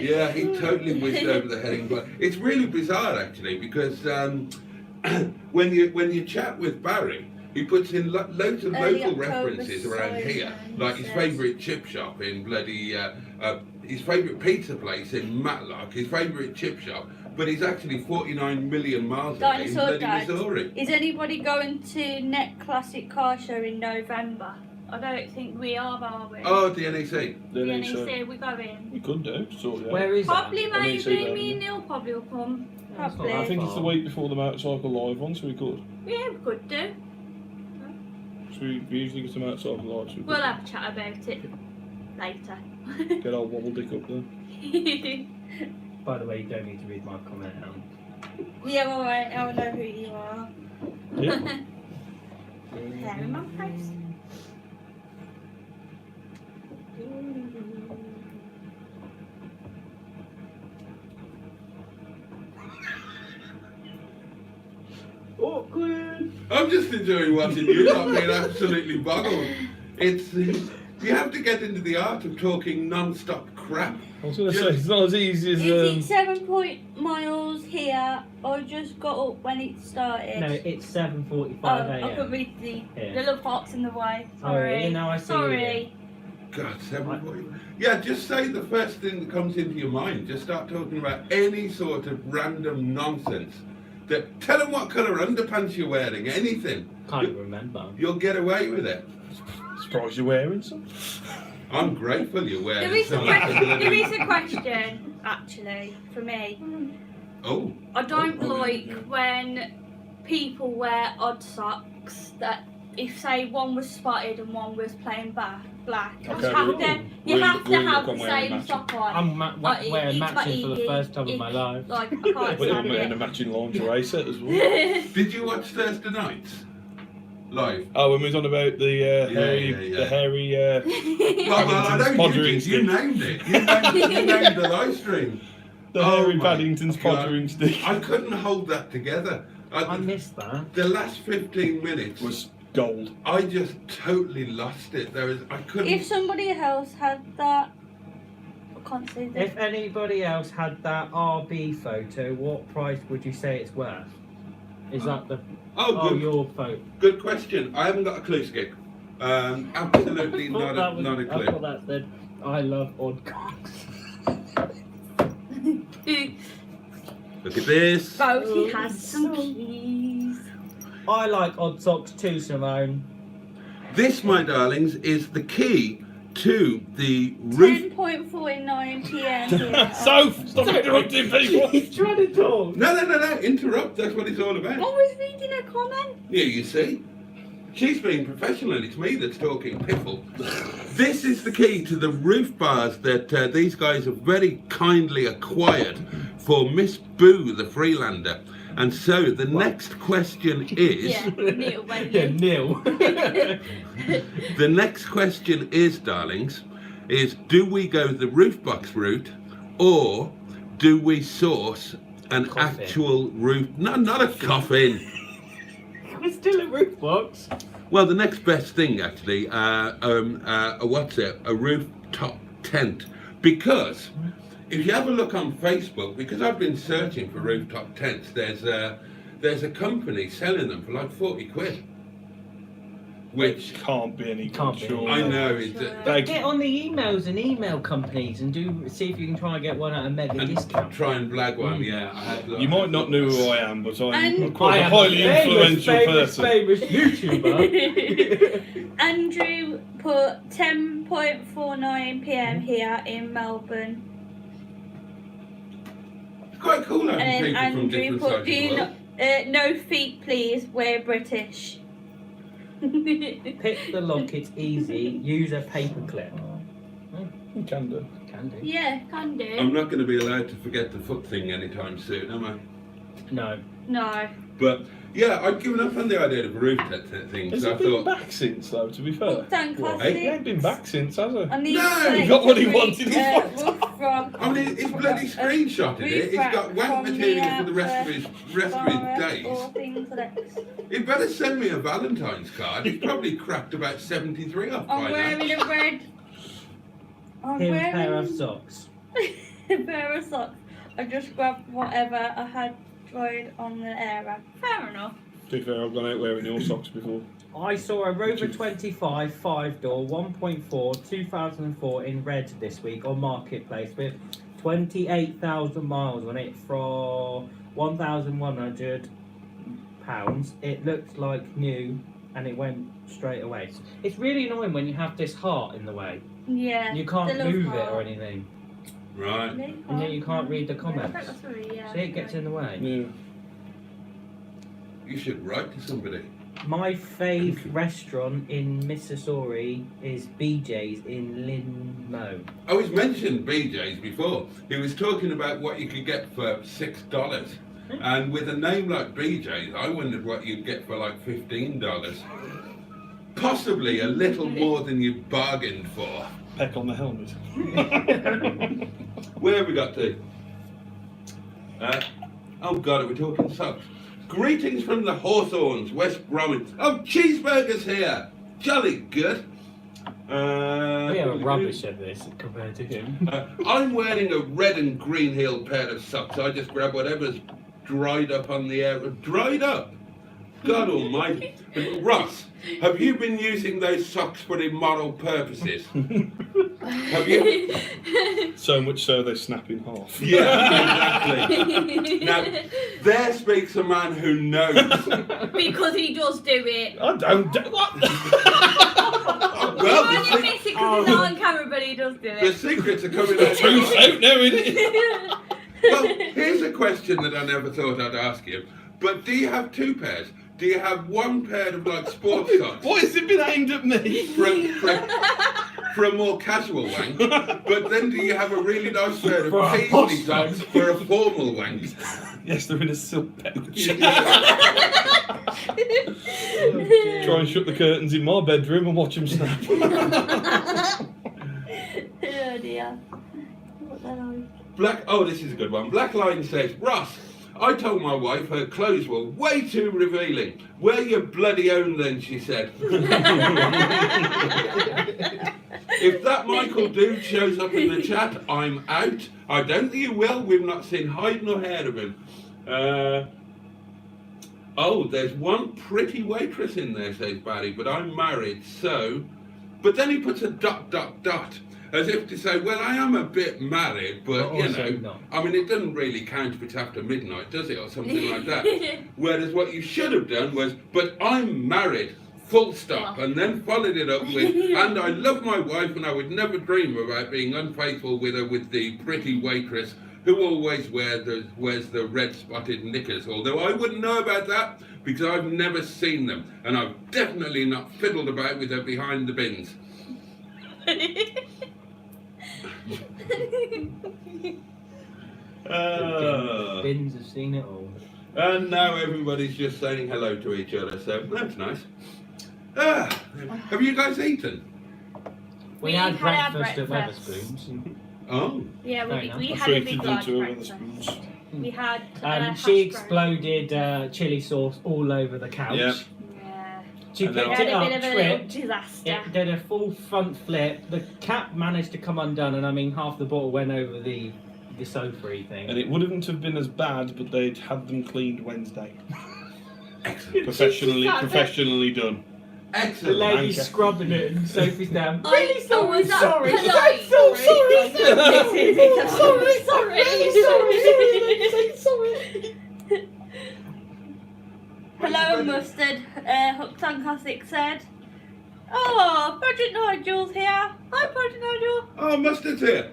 Yeah, he totally whizzed over the heading, but it's really bizarre actually because when you chat with Barry, he puts in loads of Early local October references around here, Simon like his says. favourite chip shop in bloody, his favourite pizza place in Matlock, his favourite chip shop, but he's actually 49 million miles away in Dinosaur bloody Dad. Missouri. Is anybody going to Net Classic Car Show in November? I don't think we are we? Oh, the NEC. The NEC, we're going. We could do. Sort of. Where is Probably, that? NEC maybe. then, Me yeah. and Neil probably will come. That's not Probably. I think it's the week before the motorcycle live one, so we could. Yeah, we could do. So we usually get some outside live. So we We'll could have a chat about it later. get our wobble dick up there. By the way, you don't need to read my comment now. Yeah, alright, I know who you are. Yeah. Hair in my face. Awkward. I'm just enjoying watching you not being absolutely boggled. It's you have to get into the art of talking non-stop crap. I was going to say, it's not as easy as. Is it 7 miles here? I just got up when it started. No, it's 7:45 Oh, I a.m. could read the Yeah. little box in the way. Oh, Sorry. really? Now I see Sorry. God, 7:40. Yeah, just say the first thing that comes into your mind. Just start talking about any sort of random nonsense. Tell them what colour underpants you're wearing. Anything. Can't remember. You'll get away with it. Surprised you're wearing some. I'm grateful you're wearing. There is a some question. bloody- There is a question actually for me. Oh. I don't Oh, like when people wear odd socks that if say one was spotted and one was plain black. You Okay, have we'll- to, we'll have look the on wearing same matching. sock on. I'm Like, wearing it's matching for the like first time in my life. Like I can't But stand I'm wearing a it. matching lingerie set as well. Did you watch Thursday nights? Live? Oh, when we was on about the hairy, yeah. the hairy. Well, I know you Pottering did. You stick. named it. You named the live stream. The Oh hairy my Paddington's God. pottering stick I couldn't hold that together. I missed that. The last 15 minutes was gold. I just totally lost it. I couldn't. If somebody else had that, I can't say that. If anybody else had that RB photo, what price would you say it's worth? Is that the your photo? Good question. I haven't got a clue, Skip. Absolutely not a I clue. thought that said, I love odd cocks. Look at this. Boaty has some keys. I like odd socks too, Simone. This, my darlings, is the key to the roof. 10.49 p.m. here. Soph, stop interrupting people. He's trying to talk. No. Interrupt. That's what it's all I about. was reading a comment. Yeah, you see. She's being professional. It's me that's talking piffle. This is the key to the roof bars that these guys have very kindly acquired for Miss Boo, the Freelander. And so the next question is... Yeah, Neil went Yeah, in. Neil. The next question is, darlings, is do we go the roof box route or do we source an Coffin. actual roof... No, not a coffin. We're still a roof box. Well, the next best thing, actually, a rooftop tent. Because if you have a look on Facebook, because I've been searching for rooftop tents, there's a company selling them for like 40 quid. Which Can't be any Can't good, be. sure. I know it's Get on the emails and email companies and see if you can try and get one at a mega discount. try and blag one. Yeah, I had. You might not know who I am, but I'm And- of course I a am highly a influential famous person. YouTuber. Andrew put 10.49 p.m. here in Melbourne. quite cool having And people then from Andrew different put, sides do of the you world. not, no feet please, we're British. Pick the lock, it's easy. Use a paper clip. You can do. Can do. Yeah, can do. I'm not going to be allowed to forget the foot thing anytime soon, am I? No. No. But yeah, I'd given up on the idea of a roof thing, Has so he I been thought, back since, though, to be fair? Lockdown Well, Classic. he ain't been back since, has he? And these No, he got what he wanted, he roof from, I mean, he's bloody screenshotted it. He's got wank from material for the rest of the his days. Or things like He better send me a Valentine's card. He's probably cracked about 73 off I'm by now. wearing a red. I'm Here's a wearing pair of socks. a pair of socks. I just grabbed whatever I had dried on the air rack. Fair enough. To be fair, I've gone out wearing your socks before. I saw a Rover 25 5-door 1.4 2004 in red this week on Marketplace with 28,000 miles on it for £1,100. It looked like new and it went straight away. It's really annoying when you have this heart in the way. Yeah. You can't the little move it or heart. anything. Right. And then you can't read the comments. Yeah. See, it gets in the way. Yeah. You should write to somebody. My fave restaurant in Missouri is BJ's in Linmo. Oh, he's mentioned BJ's before. He was talking about what you could get for $6. And with a name like BJ's, I wondered what you'd get for like $15. Possibly a little more than you bargained for. Peck on the helmet. Where have we got to? Oh God, are we talking socks? Greetings from the Hawthorns, West Bromwich. Oh, cheeseburgers here. Jolly good. We are rubbish at this compared to him. I'm wearing a red and green heel pair of socks. I just grab whatever's dried up on the air. Dried up? God almighty. Ross, have you been using those socks for immoral purposes? Have you? So much so they snap in half. Yeah, exactly. Now, there speaks a man who knows. Because he does do it. I don't do what? Well, You only miss it because it's not on camera, but he does do the it. secrets are coming out. Truth out now, innit? Well, here's a question that I never thought I'd ask you. But do you have two pairs? Do you have one pair of like sports socks Why has it been aimed at me? for a more casual wank? But then do you have a really nice pair of For a paisley posh socks for a formal wank? Yes, they're in a silk pouch. Yeah. Try and shut the curtains in my bedroom and watch them snap. Oh dear. What the hell? Oh, this is a good one. Black Line says, Ross, I told my wife her clothes were way too revealing. Wear your bloody own then, she said. If that Michael dude shows up in the chat, I'm out. I don't think he will. We've not seen hide nor hair of him. Oh, there's one pretty waitress in there, says Barry, but I'm married, so... But then he puts a ... As if to say, well, I am a bit married, but, you know, not. I mean, it doesn't really count if it's after midnight, does it, or something like that? Whereas what you should have done was, but I'm married, full stop, and then followed it up with, and I love my wife, and I would never dream about being unfaithful with her with the pretty waitress who always wears the red spotted knickers, although I wouldn't know about that because I've never seen them, and I've definitely not fiddled about with her behind the bins. Bins have seen it all. And now everybody's just saying hello to each other, so that's nice. Have you guys eaten? We had breakfast at Weatherspoons. Oh. Yeah, Fair we enough. had a Treated big you large to breakfast. Weatherspoons. We had She hash brown. exploded chili sauce all over the couch. Yep. Yeah. She And picked We had it a up, bit of a little tripped. disaster. It did a full front flip. The cap managed to come undone, and I mean half the bottle went over the sofa-y thing. And it wouldn't have been as bad, but they'd had them cleaned Wednesday. Excellent. Professionally done. The Excellent. lady's Anchor. scrubbing it, and Sophie's down. I was sorry. polite. So sorry. Hello, Mustard. Hooked on Classic said. Oh, Project Nigel's here. Hi, Project Nigel. Oh, Mustard's here.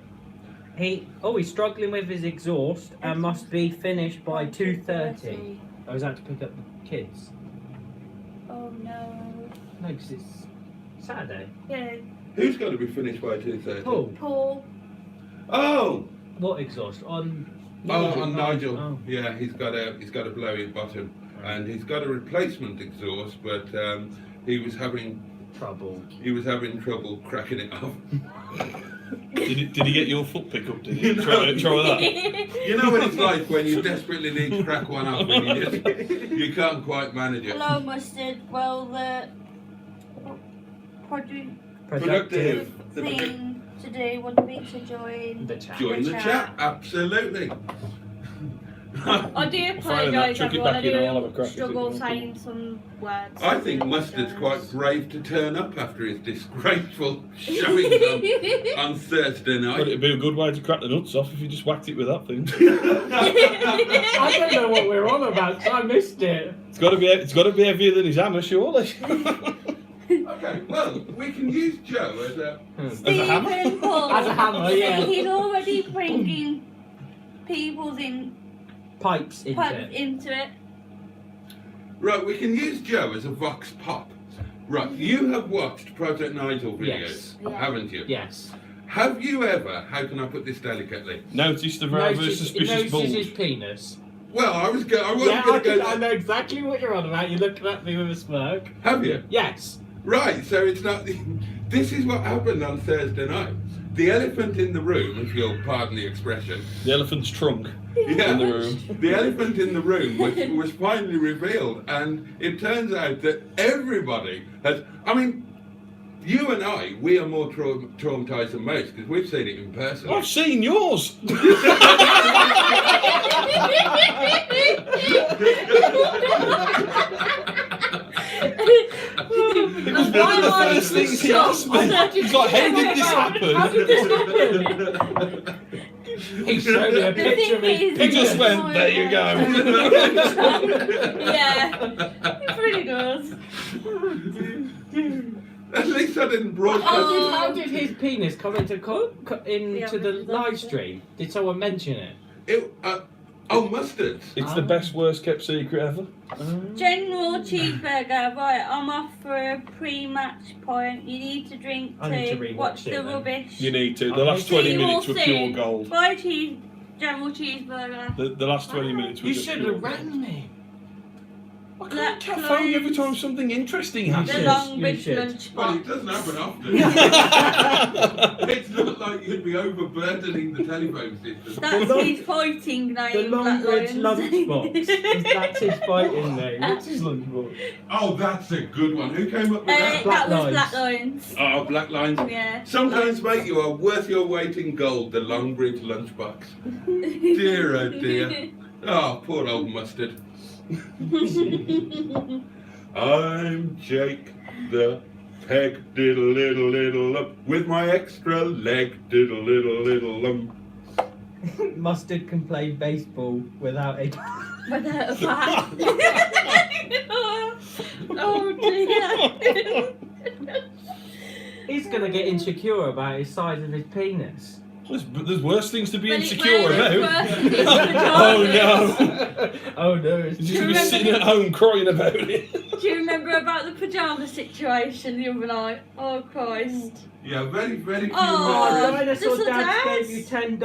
He's struggling with his exhaust and must be finished by 2:30. Oh, he's out to pick up the kids. Oh no. No, because it's Saturday. Yeah. Who's got to be finished by 2:30? Paul. Oh! What exhaust? On Nigel. Oh. Yeah, he's got a blowy bottom, and he's got a replacement exhaust, but he was having Trouble. trouble cracking it off. Did he get your foot pick up? Did he? You know- Try that. You know what it's like when you desperately need to crack one up and you can't quite manage it. Hello, Mustard. Well, the Productive. thing to do would be to join The chat. Join the chat, absolutely. I do Fine, apologise, chuck it everyone. I back in, I'll have a do crack at struggle it. saying some words. I think Mustard's quite brave to turn up after his disgraceful showings on Thursday But night. it'd be a good way to crack the nuts off if you just whacked it with that thing. I don't know what we're on about, 'cause I missed it. It's got to be heavier than his hammer, surely. Okay, well, we can use Joe as a... Stephen Paul. As a hammer, yeah. He's already bringing people's Pipes into it. into it. Right, we can use Joe as a vox pop. Right, you have watched Project Nigel videos, Yes. Yeah. haven't you? Yes. Have you ever, how can I put this delicately? Noticed a rather suspicious notices his bulge. penis. Well, I wasn't going I to go know there. exactly what you're on about. You're looking at me with a smirk. Have you? Yes. Right, so it's not... This is what happened on Thursday night. The elephant in the room, if you'll pardon the expression. The elephant's trunk Yeah, in the room. the elephant in the room was finally revealed, and it turns out that everybody has... I mean, you and I, we are more traumatised than most, because we've seen it in person. I've seen yours. It was one of the first things he asked me. He's like, how did this happen? How did this happen? He showed me a picture of his He penis. just went, there you go. Yeah, it really does. At least I didn't broadcast Oh. How did his penis come into into the live stream? Did someone mention it? it. Oh, mustard. It's the best, worst kept secret ever. General cheeseburger, right, I'm off for a pre-match point. You need to drink I need to tea, rewatch watch it the then. rubbish. You need to. The Okay. last See 20 you all minutes were pure soon. gold. Bye, General Cheeseburger. The last 20 minutes were You just should pure have gold. rang me. I Black can't phone you every time lines. something interesting The happens. should. Longbridge should. Well, lunchbox. it doesn't happen often. It's not like you'd be overburdening the telephone system. That's long- his fighting The name, Black Longbridge Lions. lunchbox. That's his fighting name. What's his lunchbox? Oh, that's a good one. Who came up with that? Black That was Lions. Black Lions. Oh, Black Lines. Yeah. Sometimes, mate, you are worth your weight in gold, the Longbridge lunchbox. Dear, oh dear. Oh, poor old mustard. I'm Jake the peg, diddle little little lump, with my extra leg, diddle little lump. Mustard can play baseball without a. Without a bat. Oh dear. He's gonna get insecure about his size of his penis. There's worse things to be When insecure it's about. worse, it's Oh pajamas. no! Oh no! It's He's just gonna be sitting at home crying about it. Do you remember about the pyjama situation the other night? Oh Christ. Yeah, very, very few Oh, memories. Dinosaur this Dad was gave you $10.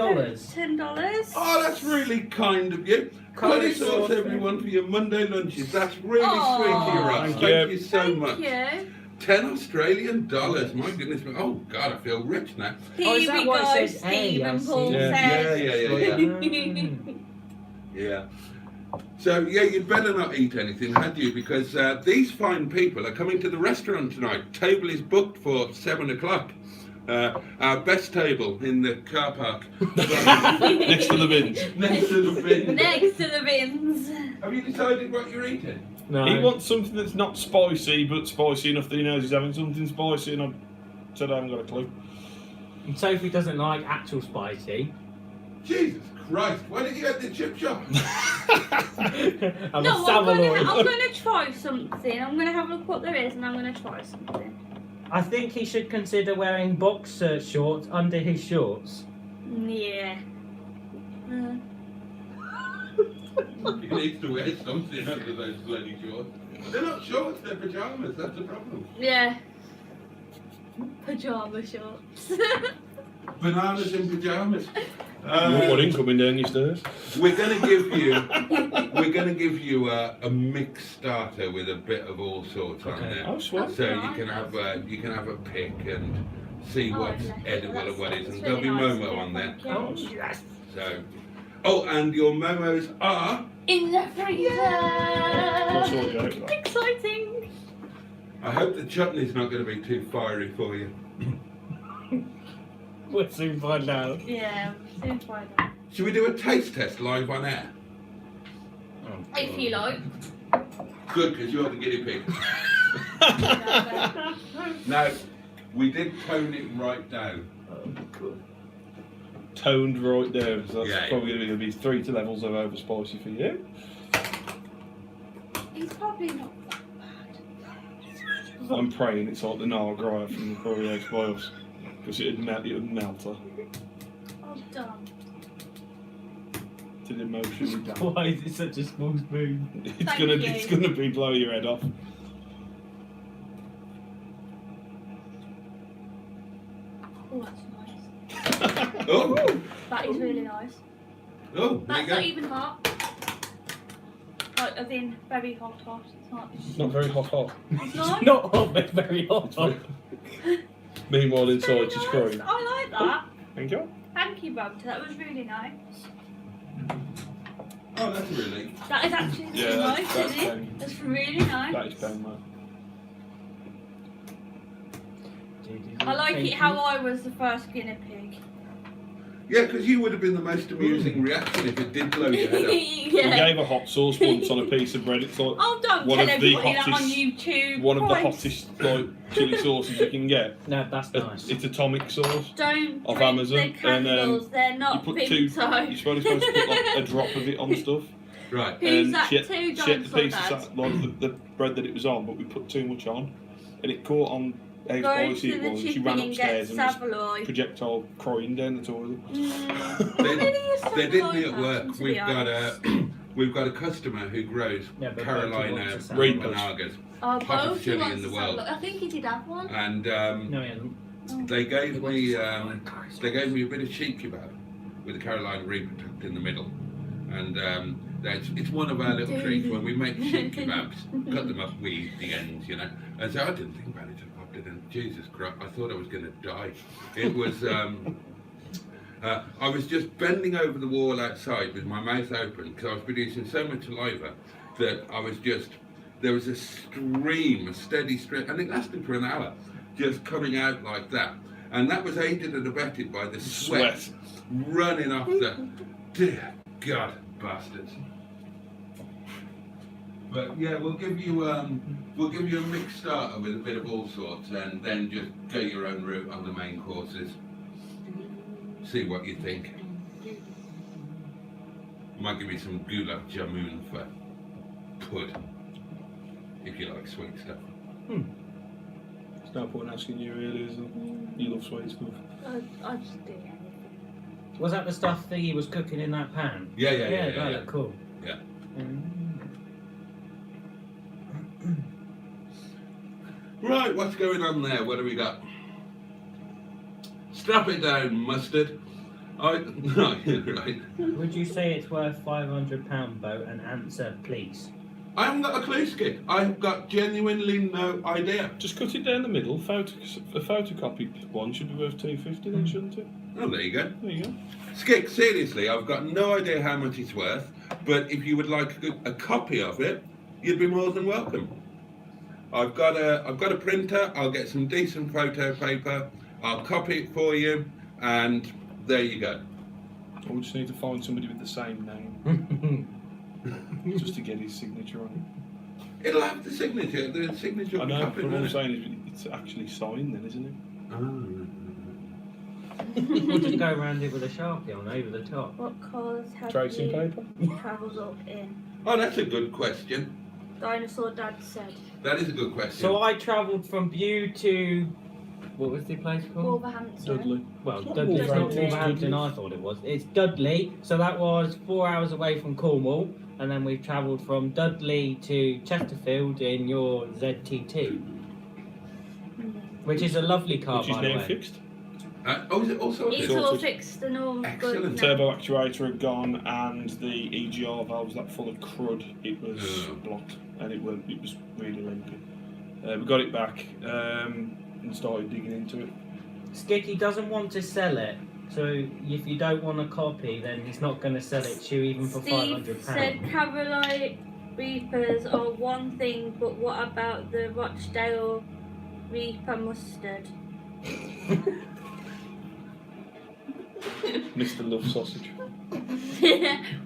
$10. Oh, that's really kind of you. Curry Credit sauce, sauce, everyone, for your Monday lunches. That's really Aw. sweet of you, Ross. Thank Thank you. you so Thank much. you. 10 Australian dollars. My goodness. Oh, God, I feel rich now. Oh, is Here that we what it go, says? A, I Stephen see. Paul Yeah. says. Yeah. So, yeah, you'd better not eat anything, had you? Because these fine people are coming to the restaurant tonight. Table is booked for 7 o'clock. Our best table in the car park. Next to the bins. Next to the bin. Next to the bins. Have you decided what you're eating? No. He wants something that's not spicy, but spicy enough that he knows he's having something spicy, and I said I haven't got a clue. Sophie doesn't like actual spicy. Jesus Christ, why did you get the chip shop? I'm No, a Savaloy. I'm gonna try something. I'm gonna have a look what there is, and I'm gonna try something. I think he should consider wearing boxer shorts under his shorts. Yeah. He needs to wear something under those bloody shorts. They're not shorts, they're pyjamas, that's the problem. Yeah. Pajama shorts. Bananas in pyjamas. You've got one coming down your stairs. We're gonna give you a mixed starter with a bit of all sorts on Okay. there. Oh, sweet. So you can have a pick and see Oh, what's bless you. edible and what That's isn't. really There'll be nice Momo of you, on there. thank you. yes. So, oh, and your Momos are. In the freezer. I'll sort you out. Exciting. I hope the chutney's not going to be too fiery for you. We'll soon find out. Yeah, soon find out. Should we do a taste test live on air? If you like. Good, because you're the guinea pig. Now, we did tone it right down. Toned right down. So that's Yeah, probably going to be 3 levels of over spicy for you. He's probably not that bad. I'm praying it's like the Niagara from the Curry Eggs Boils. Because it'd melt her. Oh, damn. To the emotionally down. Why is it such a small spoon? It's gonna be blow your head off. Oh, that's nice. Oh, That is really nice. oh, there you That's not go. even hot. Like, as in, very hot. It's not. It's not very hot. It's not. Not hot, but very hot. Meanwhile, It's very inside she's nice. crying. I like that. Thank you. Thank you, Bumter. That was really nice. Oh, that's a relief. That is actually really Yeah, nice, that's isn't it? bang. That's really nice. That is bang, mate. I like it how I was the first guinea pig. Yeah, because you would have been the most amusing reaction if it did blow your head up. We Yeah. gave a hot sauce once on a piece of bread. It's like Oh, don't one tell of the everybody that on hottest- YouTube. one of the Christ. hottest like chili sauces you can get. No, that's nice. It's atomic sauce. Don't Of drink Amazon, the and, candles. They're not you put Vimto. You're supposed to put like a drop of it on stuff. Right. Who's And that she had too, the Dinosaur piece Dad? of like the bread that it was on, but we put too much on, and it caught on eggs Go spicy to it the was. And she chipping ran and get upstairs and was Savoy. projectile crying down the toilet. They did me at work. To be We've got honest. a we've got a customer who grows Yeah, but Carolina Bertie wants a Reapers sandwich. Oh, hottest both chili wants in the to world. Look, I think he did have one. and No, he hasn't. they gave me a bit of sheep kebab with a Carolina Reaper tucked in the middle, and it's one of our little treats when we make sheep kebabs. Cut them up, we eat the ends, you know. And so I didn't think about it. Just popped it in. Jesus Christ! I thought I was going to die. It was. I was just bending over the wall outside with my mouth open because I was producing so much saliva that I was just. There was a steady stream, and it lasted for an hour, just coming out like that. And that was aided and abetted by the sweat running off the. Dear God, bastards. But yeah, we'll give you a mixed starter with a bit of all sorts, and then just go your own route on the main courses. See what you think. Might give you some gulab jamun for pud, if you like sweet stuff. There's no point asking you really, is there? You love sweet stuff. I just do anything. Was that the stuff that he was cooking in that pan? Yeah. That looked cool. Yeah. Right, what's going on there? What do we got? Strap it down, mustard. No, right. Would you say it's worth £500 boat? And answer, please. I haven't got a clue, Skip. I've got genuinely no idea. Just cut it down the middle. A photocopied one should be worth $250 then, shouldn't it? Oh, there you go. There you go. Skip, seriously, I've got no idea how much it's worth, but if you would like a copy of it, you'd be more than welcome. I've got a printer. I'll get some decent photo paper. I'll copy it for you, and there you go. Or we just need to find somebody with the same name. Just to get his signature on It'll have the signature. The signature. it. I will be know, copied, but what I'm won't it? saying is it's actually signed then, isn't it? We'll just go around it with a Sharpie on over the top. What colours have Tracing you paper? travelled up in? Oh, that's a good question. Dinosaur Dad said. That is a good question. So I travelled from Bude to What was the place called? Wolverhampton. Dudley. Well, It's not Dudley's not Wolverhampton. Wolverhampton, I thought it was. It's Dudley, so that was 4 hours away from Cornwall, and then we've travelled from Dudley to Chesterfield in your ZTT, which is a lovely car, Which is by the now way. fixed. Oh, is it also? It's Sorted. all fixed and all Excellent. good. Turbo actuator had gone, and the EGR valves that full of crud. It was blocked, and it was really lengthy. We got it back and started digging into it. Skicky doesn't want to sell it, so if you don't want a copy, then he's not going to sell it to you even for Steve £500. said Caroline Reapers are one thing, but what about the Rochdale Reaper mustard? Mr. Love Sausage.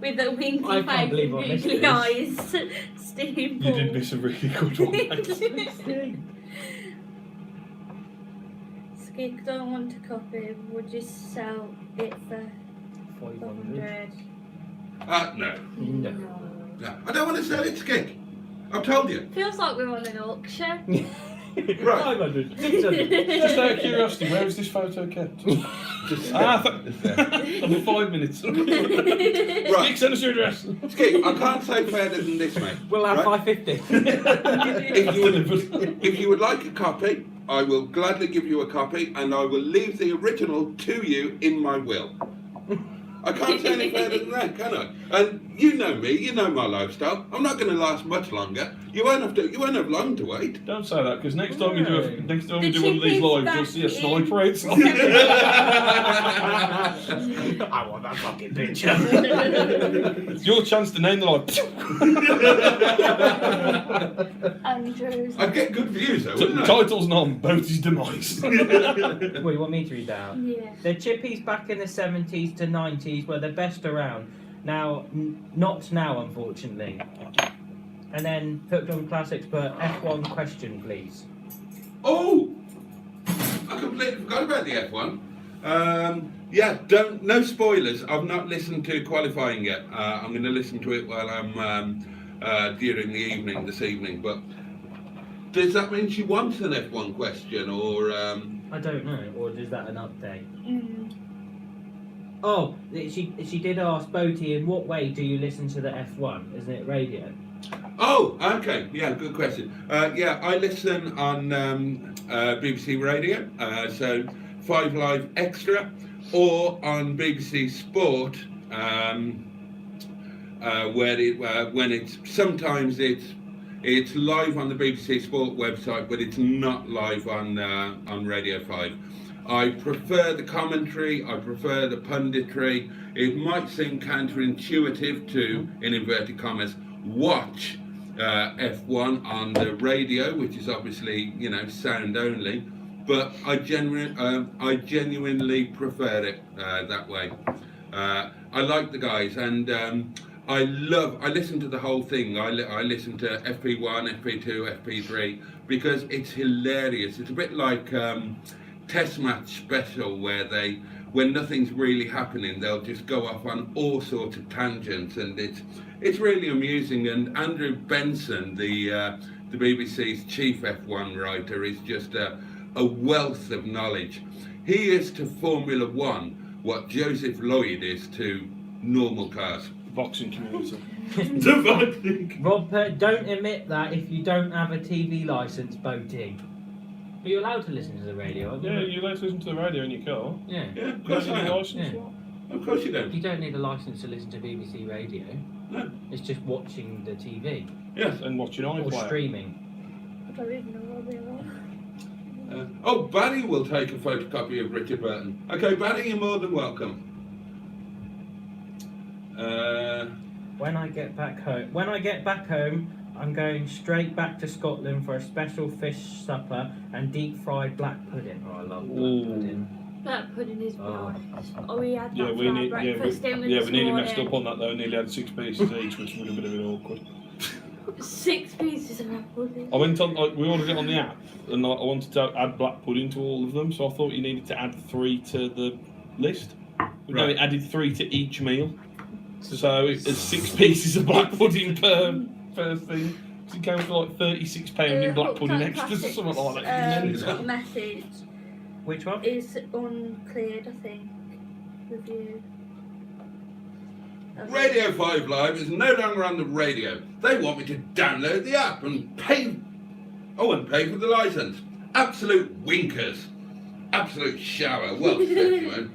With the winky I can't face believe and I missed googly this. eyes. Steve You did miss a really good one, mate. Skig don't want a copy. Would you sell it for 500. 100? No. No. No. I don't want to sell it, Skik. I've told you. Feels like we're on an auction. Right. 500. 600. Just out of curiosity, where is this photo kept? Just Number 5 minutes. Right. Skik, send us your address. Skik, I can't say further than this, mate. We'll have Right? 550. If you would like a copy, I will gladly give you a copy, and I will leave the original to you in my will. I can't say any further than that, can I? And you know me, you know my lifestyle. I'm not going to last much longer. You won't have long to wait. Don't say that, because next time you do The one of these chip is lives, you'll back see a in. sniper outside. I want that fucking picture. It's your chance to name the life. Andrews. I'd get good views though, wouldn't I? Title's not on Boaty's demise. What, you want me to read that out? Yeah. The chippies back in the 70s to 90s were the best around. Now, not now, unfortunately. And then Hooked on Classics, but F1 question, please. Oh! I completely forgot about the F1. Yeah, no spoilers. I've not listened to qualifying yet. I'm going to listen to it while I'm during the evening this evening. But does that mean she wants an F1 question, or? I don't know, or is that an update? Mm. Oh, she did ask Boaty, in what way do you listen to the F1? Isn't it radio? Oh, okay. Yeah, good question. Yeah, I listen on BBC Radio, so 5 Live Extra, or on BBC Sport, when sometimes it's live on the BBC Sport website, but it's not live on Radio 5. I prefer the commentary, I prefer the punditry. It might seem counterintuitive to, in inverted commas, watch F1 on the radio, which is obviously, sound only, but I genuinely prefer it that way. I like the guys, and I listen to the whole thing. I listen to FP1, FP2, FP3, because it's hilarious. It's a bit like Test Match Special, where when nothing's really happening, they'll just go off on all sorts of tangents, and it's really amusing. And Andrew Benson, the BBC's chief F1 writer, is just a wealth of knowledge. He is to Formula One what Joseph Lloyd is to normal cars. Boxing community. Rob, don't admit that if you don't have a TV licence, Boaty. Are you allowed to listen to the radio? Aren't you? Yeah, you're allowed to listen to the radio in your car. Yeah. Yeah, of You course don't I need a am. licence. Yeah. Of course you don't. You don't need a licence to listen to BBC Radio. No. It's just watching the TV Yes. And watching or iPlayer. streaming. I don't even know what they are. Oh, Barry will take a photocopy of Richard Burton. Okay, Barry, you're more than welcome. When I get back home, I'm going straight back to Scotland for a special fish supper and deep fried black pudding. Oh, I love black Ooh. pudding. That pudding is Oh. nice. Oh, we had that Yeah, for we our need. breakfast dinner We this nearly morning. messed up on that though. Nearly had 6 pieces each, which would have been a bit awkward. 6 pieces of that pudding. I went on. We ordered it on the app, and I wanted to add black pudding to all of them. So I thought you needed to add 3 to the list. No, Right. it added 3 to each meal. So it's 6 pieces of black pudding per thing. So it came for like £36 in black Hooked pudding on extras or Classics, something like that. got a message. Which one? is uncleared, I think, with you. Radio 5 Live is no longer on the radio. They want me to download the app and pay. Oh, and pay for the license. Absolute winkers. Absolute shower. Well said, you know.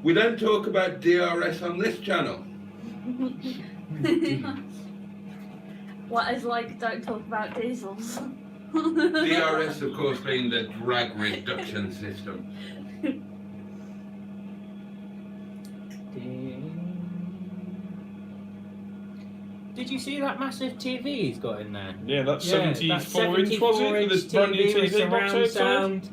We don't talk about DRS on this channel. What is like, don't talk about diesels. DRS, of course, being the drag reduction system. Did you see that massive TV he's got in there? Yeah, that's Yeah, 74 that inch, was it? 74-inch This brand new with TV box surround outside. sound.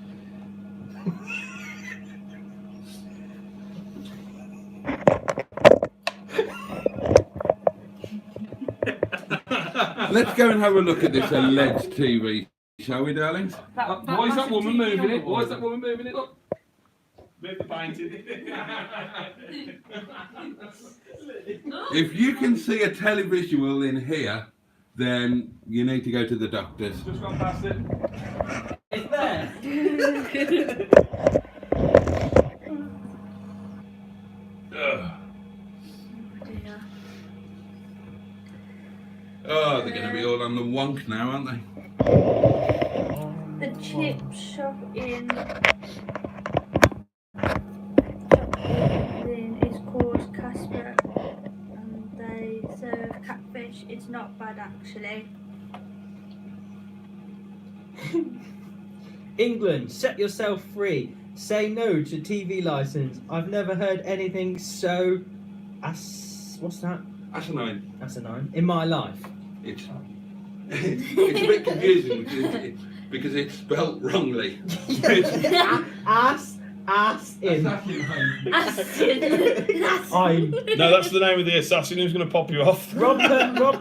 Let's go and have a look at this alleged TV, shall we, darlings? Why is that woman moving it? Why is that woman moving it? Look. Move the painting. If you can see a televisual in here, then you need to go to the doctors. Just gone past it. It's there. Ugh. Oh, they're going to be all on the wonk now, aren't they? The chip shop in is called Casper, and they serve catfish. It's not bad actually. England, set yourself free. Say no to TV license. I've never heard anything so what's that? Asinine. Asinine in my life. It's a bit confusing because it's spelt wrongly. Ass in. I'm No, that's the name of the assassin who's going to pop you off. Rob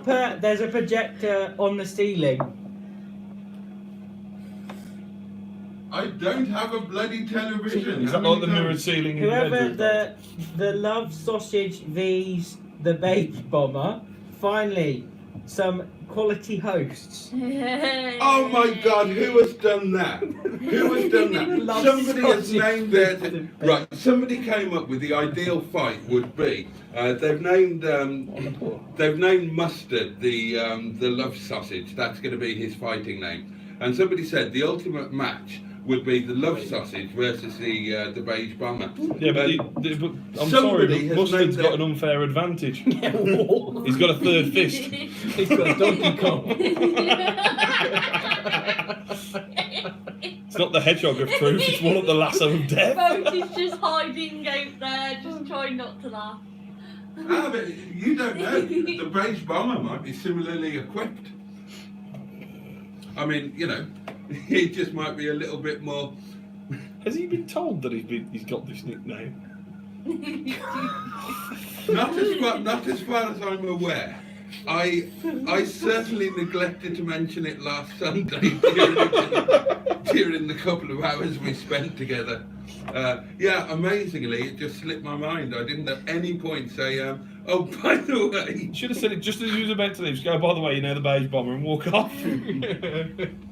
Pert, there's a projector on the ceiling. I don't have a bloody television. Is that like the mirrored ceiling in the Whoever bedroom? the love sausage v's the baby bomber. Finally, some quality hosts. Oh my God! Who has done that? Who has done that? Love Somebody has sausage. named their right. Somebody came up with the ideal fight would be. They've named Mustard the love sausage. That's going to be his fighting name. And somebody said the ultimate match would be the love sausage versus the beige bomber. Yeah, but I'm Somebody sorry, has but Mustard's named got an unfair advantage. He's got a third fist. He's got a Donkey Kong. It's not the hedgehog of truth, it's one of the lasso of death. Boat is just hiding out there, just trying not to laugh. Ah, but you don't know. The beige bomber might be similarly equipped. I mean, you know, he just might be a little bit more. Has he been told that he's got this nickname? Not as far as I'm aware. I certainly neglected to mention it last Sunday during the couple of hours we spent together. Yeah, amazingly, it just slipped my mind. I didn't at any point say, oh, by the way. Should have said it just as he was about to leave. Just go, by the way, you know the beige bomber, and walk off.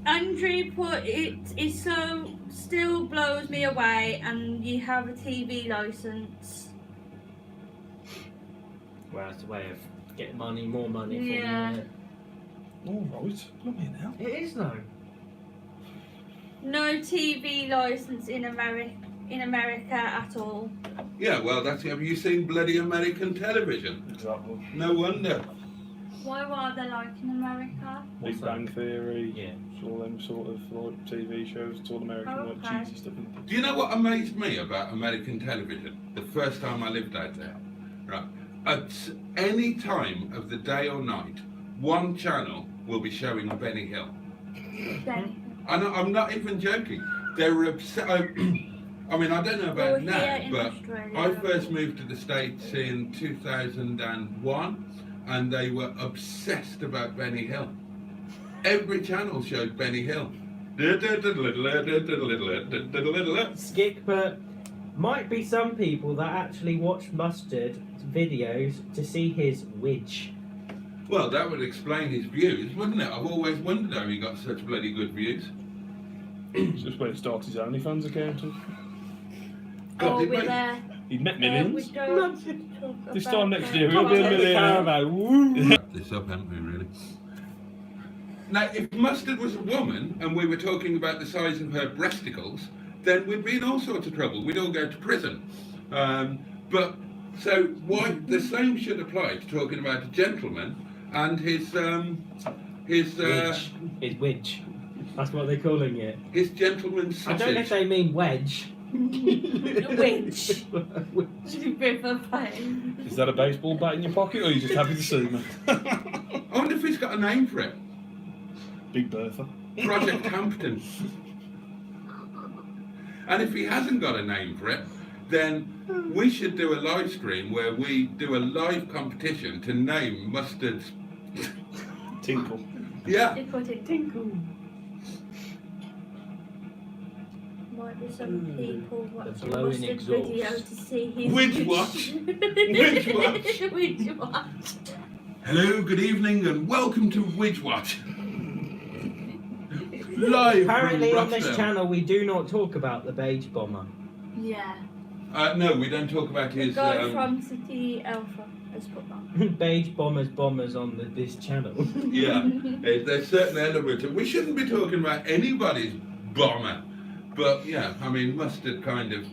Andrew put it so still blows me away, and you have a TV license. Well, it's a way of getting money, more money from Yeah. All right, not me now. It is though. No TV license in America at all. Yeah, well, have you seen bloody American television? Exactly. No wonder. Why are they like in America? Big Bang Theory. Yeah. It's all them sort of like TV shows. It's all American, Oh, like okay. cheesy stuff. Isn't it? Do you know what amazed me about American television? The first time I lived out there, right? At any time of the day or night, one channel will be showing Benny Hill. Then And I'm not even joking. They were upset. I mean, I don't know about here now, in but Australia. I first moved to the States in 2001, and they were obsessed about Benny Hill. Every channel showed Benny Hill. Skip, but might be some people that actually watch Mustard videos to see his widge. Well, that would explain his views, wouldn't it? I've always wondered how he got such bloody good views. It's just where he started his OnlyFans account. Oh, did we're we? there. He'd met We millions. don't talk This about time next that. year he'll be a millionaire. Wrap this up, haven't we, really? Now, if Mustard was a woman and we were talking about the size of her breasticles, then we'd be in all sorts of trouble. We'd all go to prison. But so why the same should apply to talking about a gentleman and his wedge. That's what they're calling it. his gentleman's I sausage. don't know if they mean wedge. Which? River pain. Is that a baseball bat in your pocket, or are you just happy to see me? I wonder if he's got a name for it. Big Bertha. Project Hampton. And if he hasn't got a name for it, then we should do a live stream where we do a live competition to name Mustard's. Tinkle. Yeah. They put it tinkle. Might be some people watching blowing Mustard exhaust. video to see his Which watch? Which watch? Which watch? Hello, good evening, and welcome to Widge Watch. Live Apparently from on this Rockdale. channel we do not talk about the beige bomber. Yeah. No, we don't talk about The his. guy from City Alpha has put that. Beige bombers on this channel. Yeah, there's certain elements. We shouldn't be talking about anybody's bomber, but yeah, I mean, Mustard kind of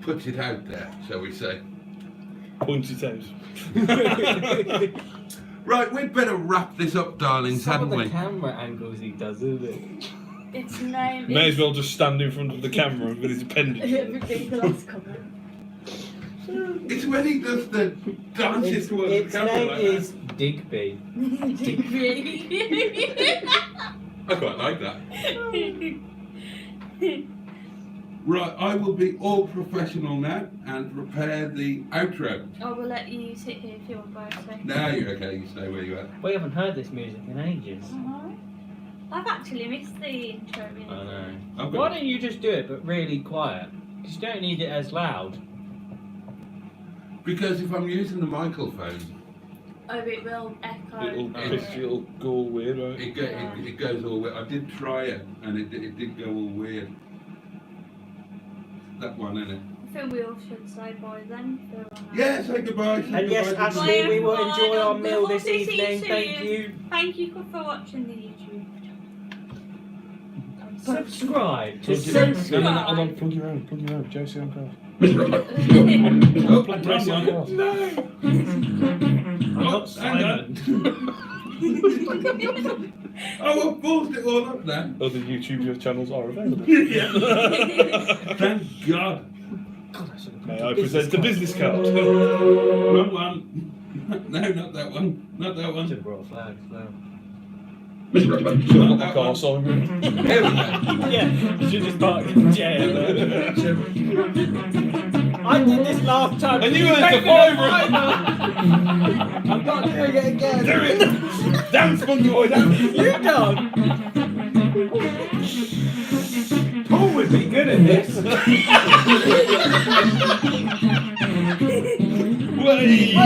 puts it out there, shall we say. Points it out. Right, we'd better wrap this up, darlings, Some of hadn't the we? camera angles he does, isn't it? Its name May is as well just stand in front of the camera with his appendage. Everything glass cover. It's when he does the dances towards Its the camera name like that. is Digby. I quite like that. Right, I will be all professional now and prepare the outro. I will let you sit here if you want both. So. Now you're okay, you stay where you are. We haven't heard this music in ages. I've actually missed the intro. I know. I've Why got, don't you just do it, but really quiet? Because you don't need it as loud. because if I'm using the microphone, Oh, it will echo. It'll go all weird, right? it goes all weird. I did try it and it did go all weird. That one, innit? I think we all should say bye then. Yeah, say goodbye. Say And yes, goodbye to the- Ashley, we will enjoy our We meal will this see you evening. soon. Thank you. Thank you for watching the YouTube. Subscribe to Subscribe. No, hold on, plug your own, Josie on card. Oh, Plug Josie on card. oh, hang on. Oh, I paused it all up then. Other YouTube channels are available. Yeah. Thank God. May I present the business card? Wrong one. No, not that one. Not that one. Should have brought a flag as well. Should have got Not my that car one. sign. Here we go. Yeah, you should just park in jail. I did this last time. And you went to Take me fiver. I'm not doing it again. Do it! Dance, funky boy, dance! You don't. Paul would be good at this. Way! You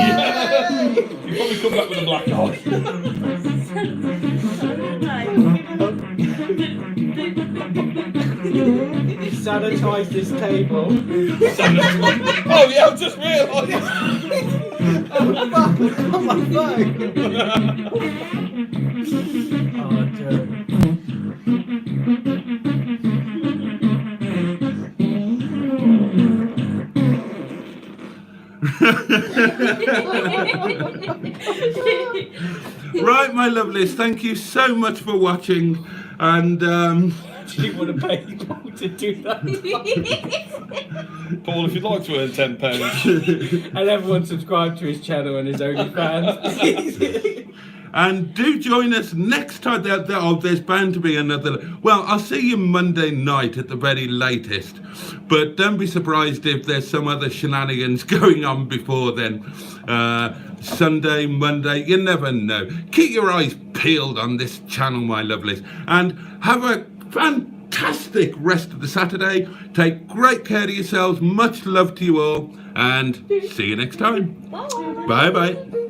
probably come back with a black eye. Sanitize this table. Oh yeah, I've just realised! Oh fuck, look on my phone. Oh dear. Right, my lovelies, thank you so much for watching. And Do you want to pay Paul to do that? Paul, if you'd like to earn £10. And everyone subscribe to his channel and his OnlyFans. and do join us next time. There's bound to be another. Well, I'll see you Monday night at the very latest. But don't be surprised if there's some other shenanigans going on before then. Sunday, Monday, you never know. Keep your eyes peeled on this channel, my lovelies. And have a fantastic rest of the Saturday. Take great care of yourselves. Much love to you all. And see you next time. Bye. Bye-bye.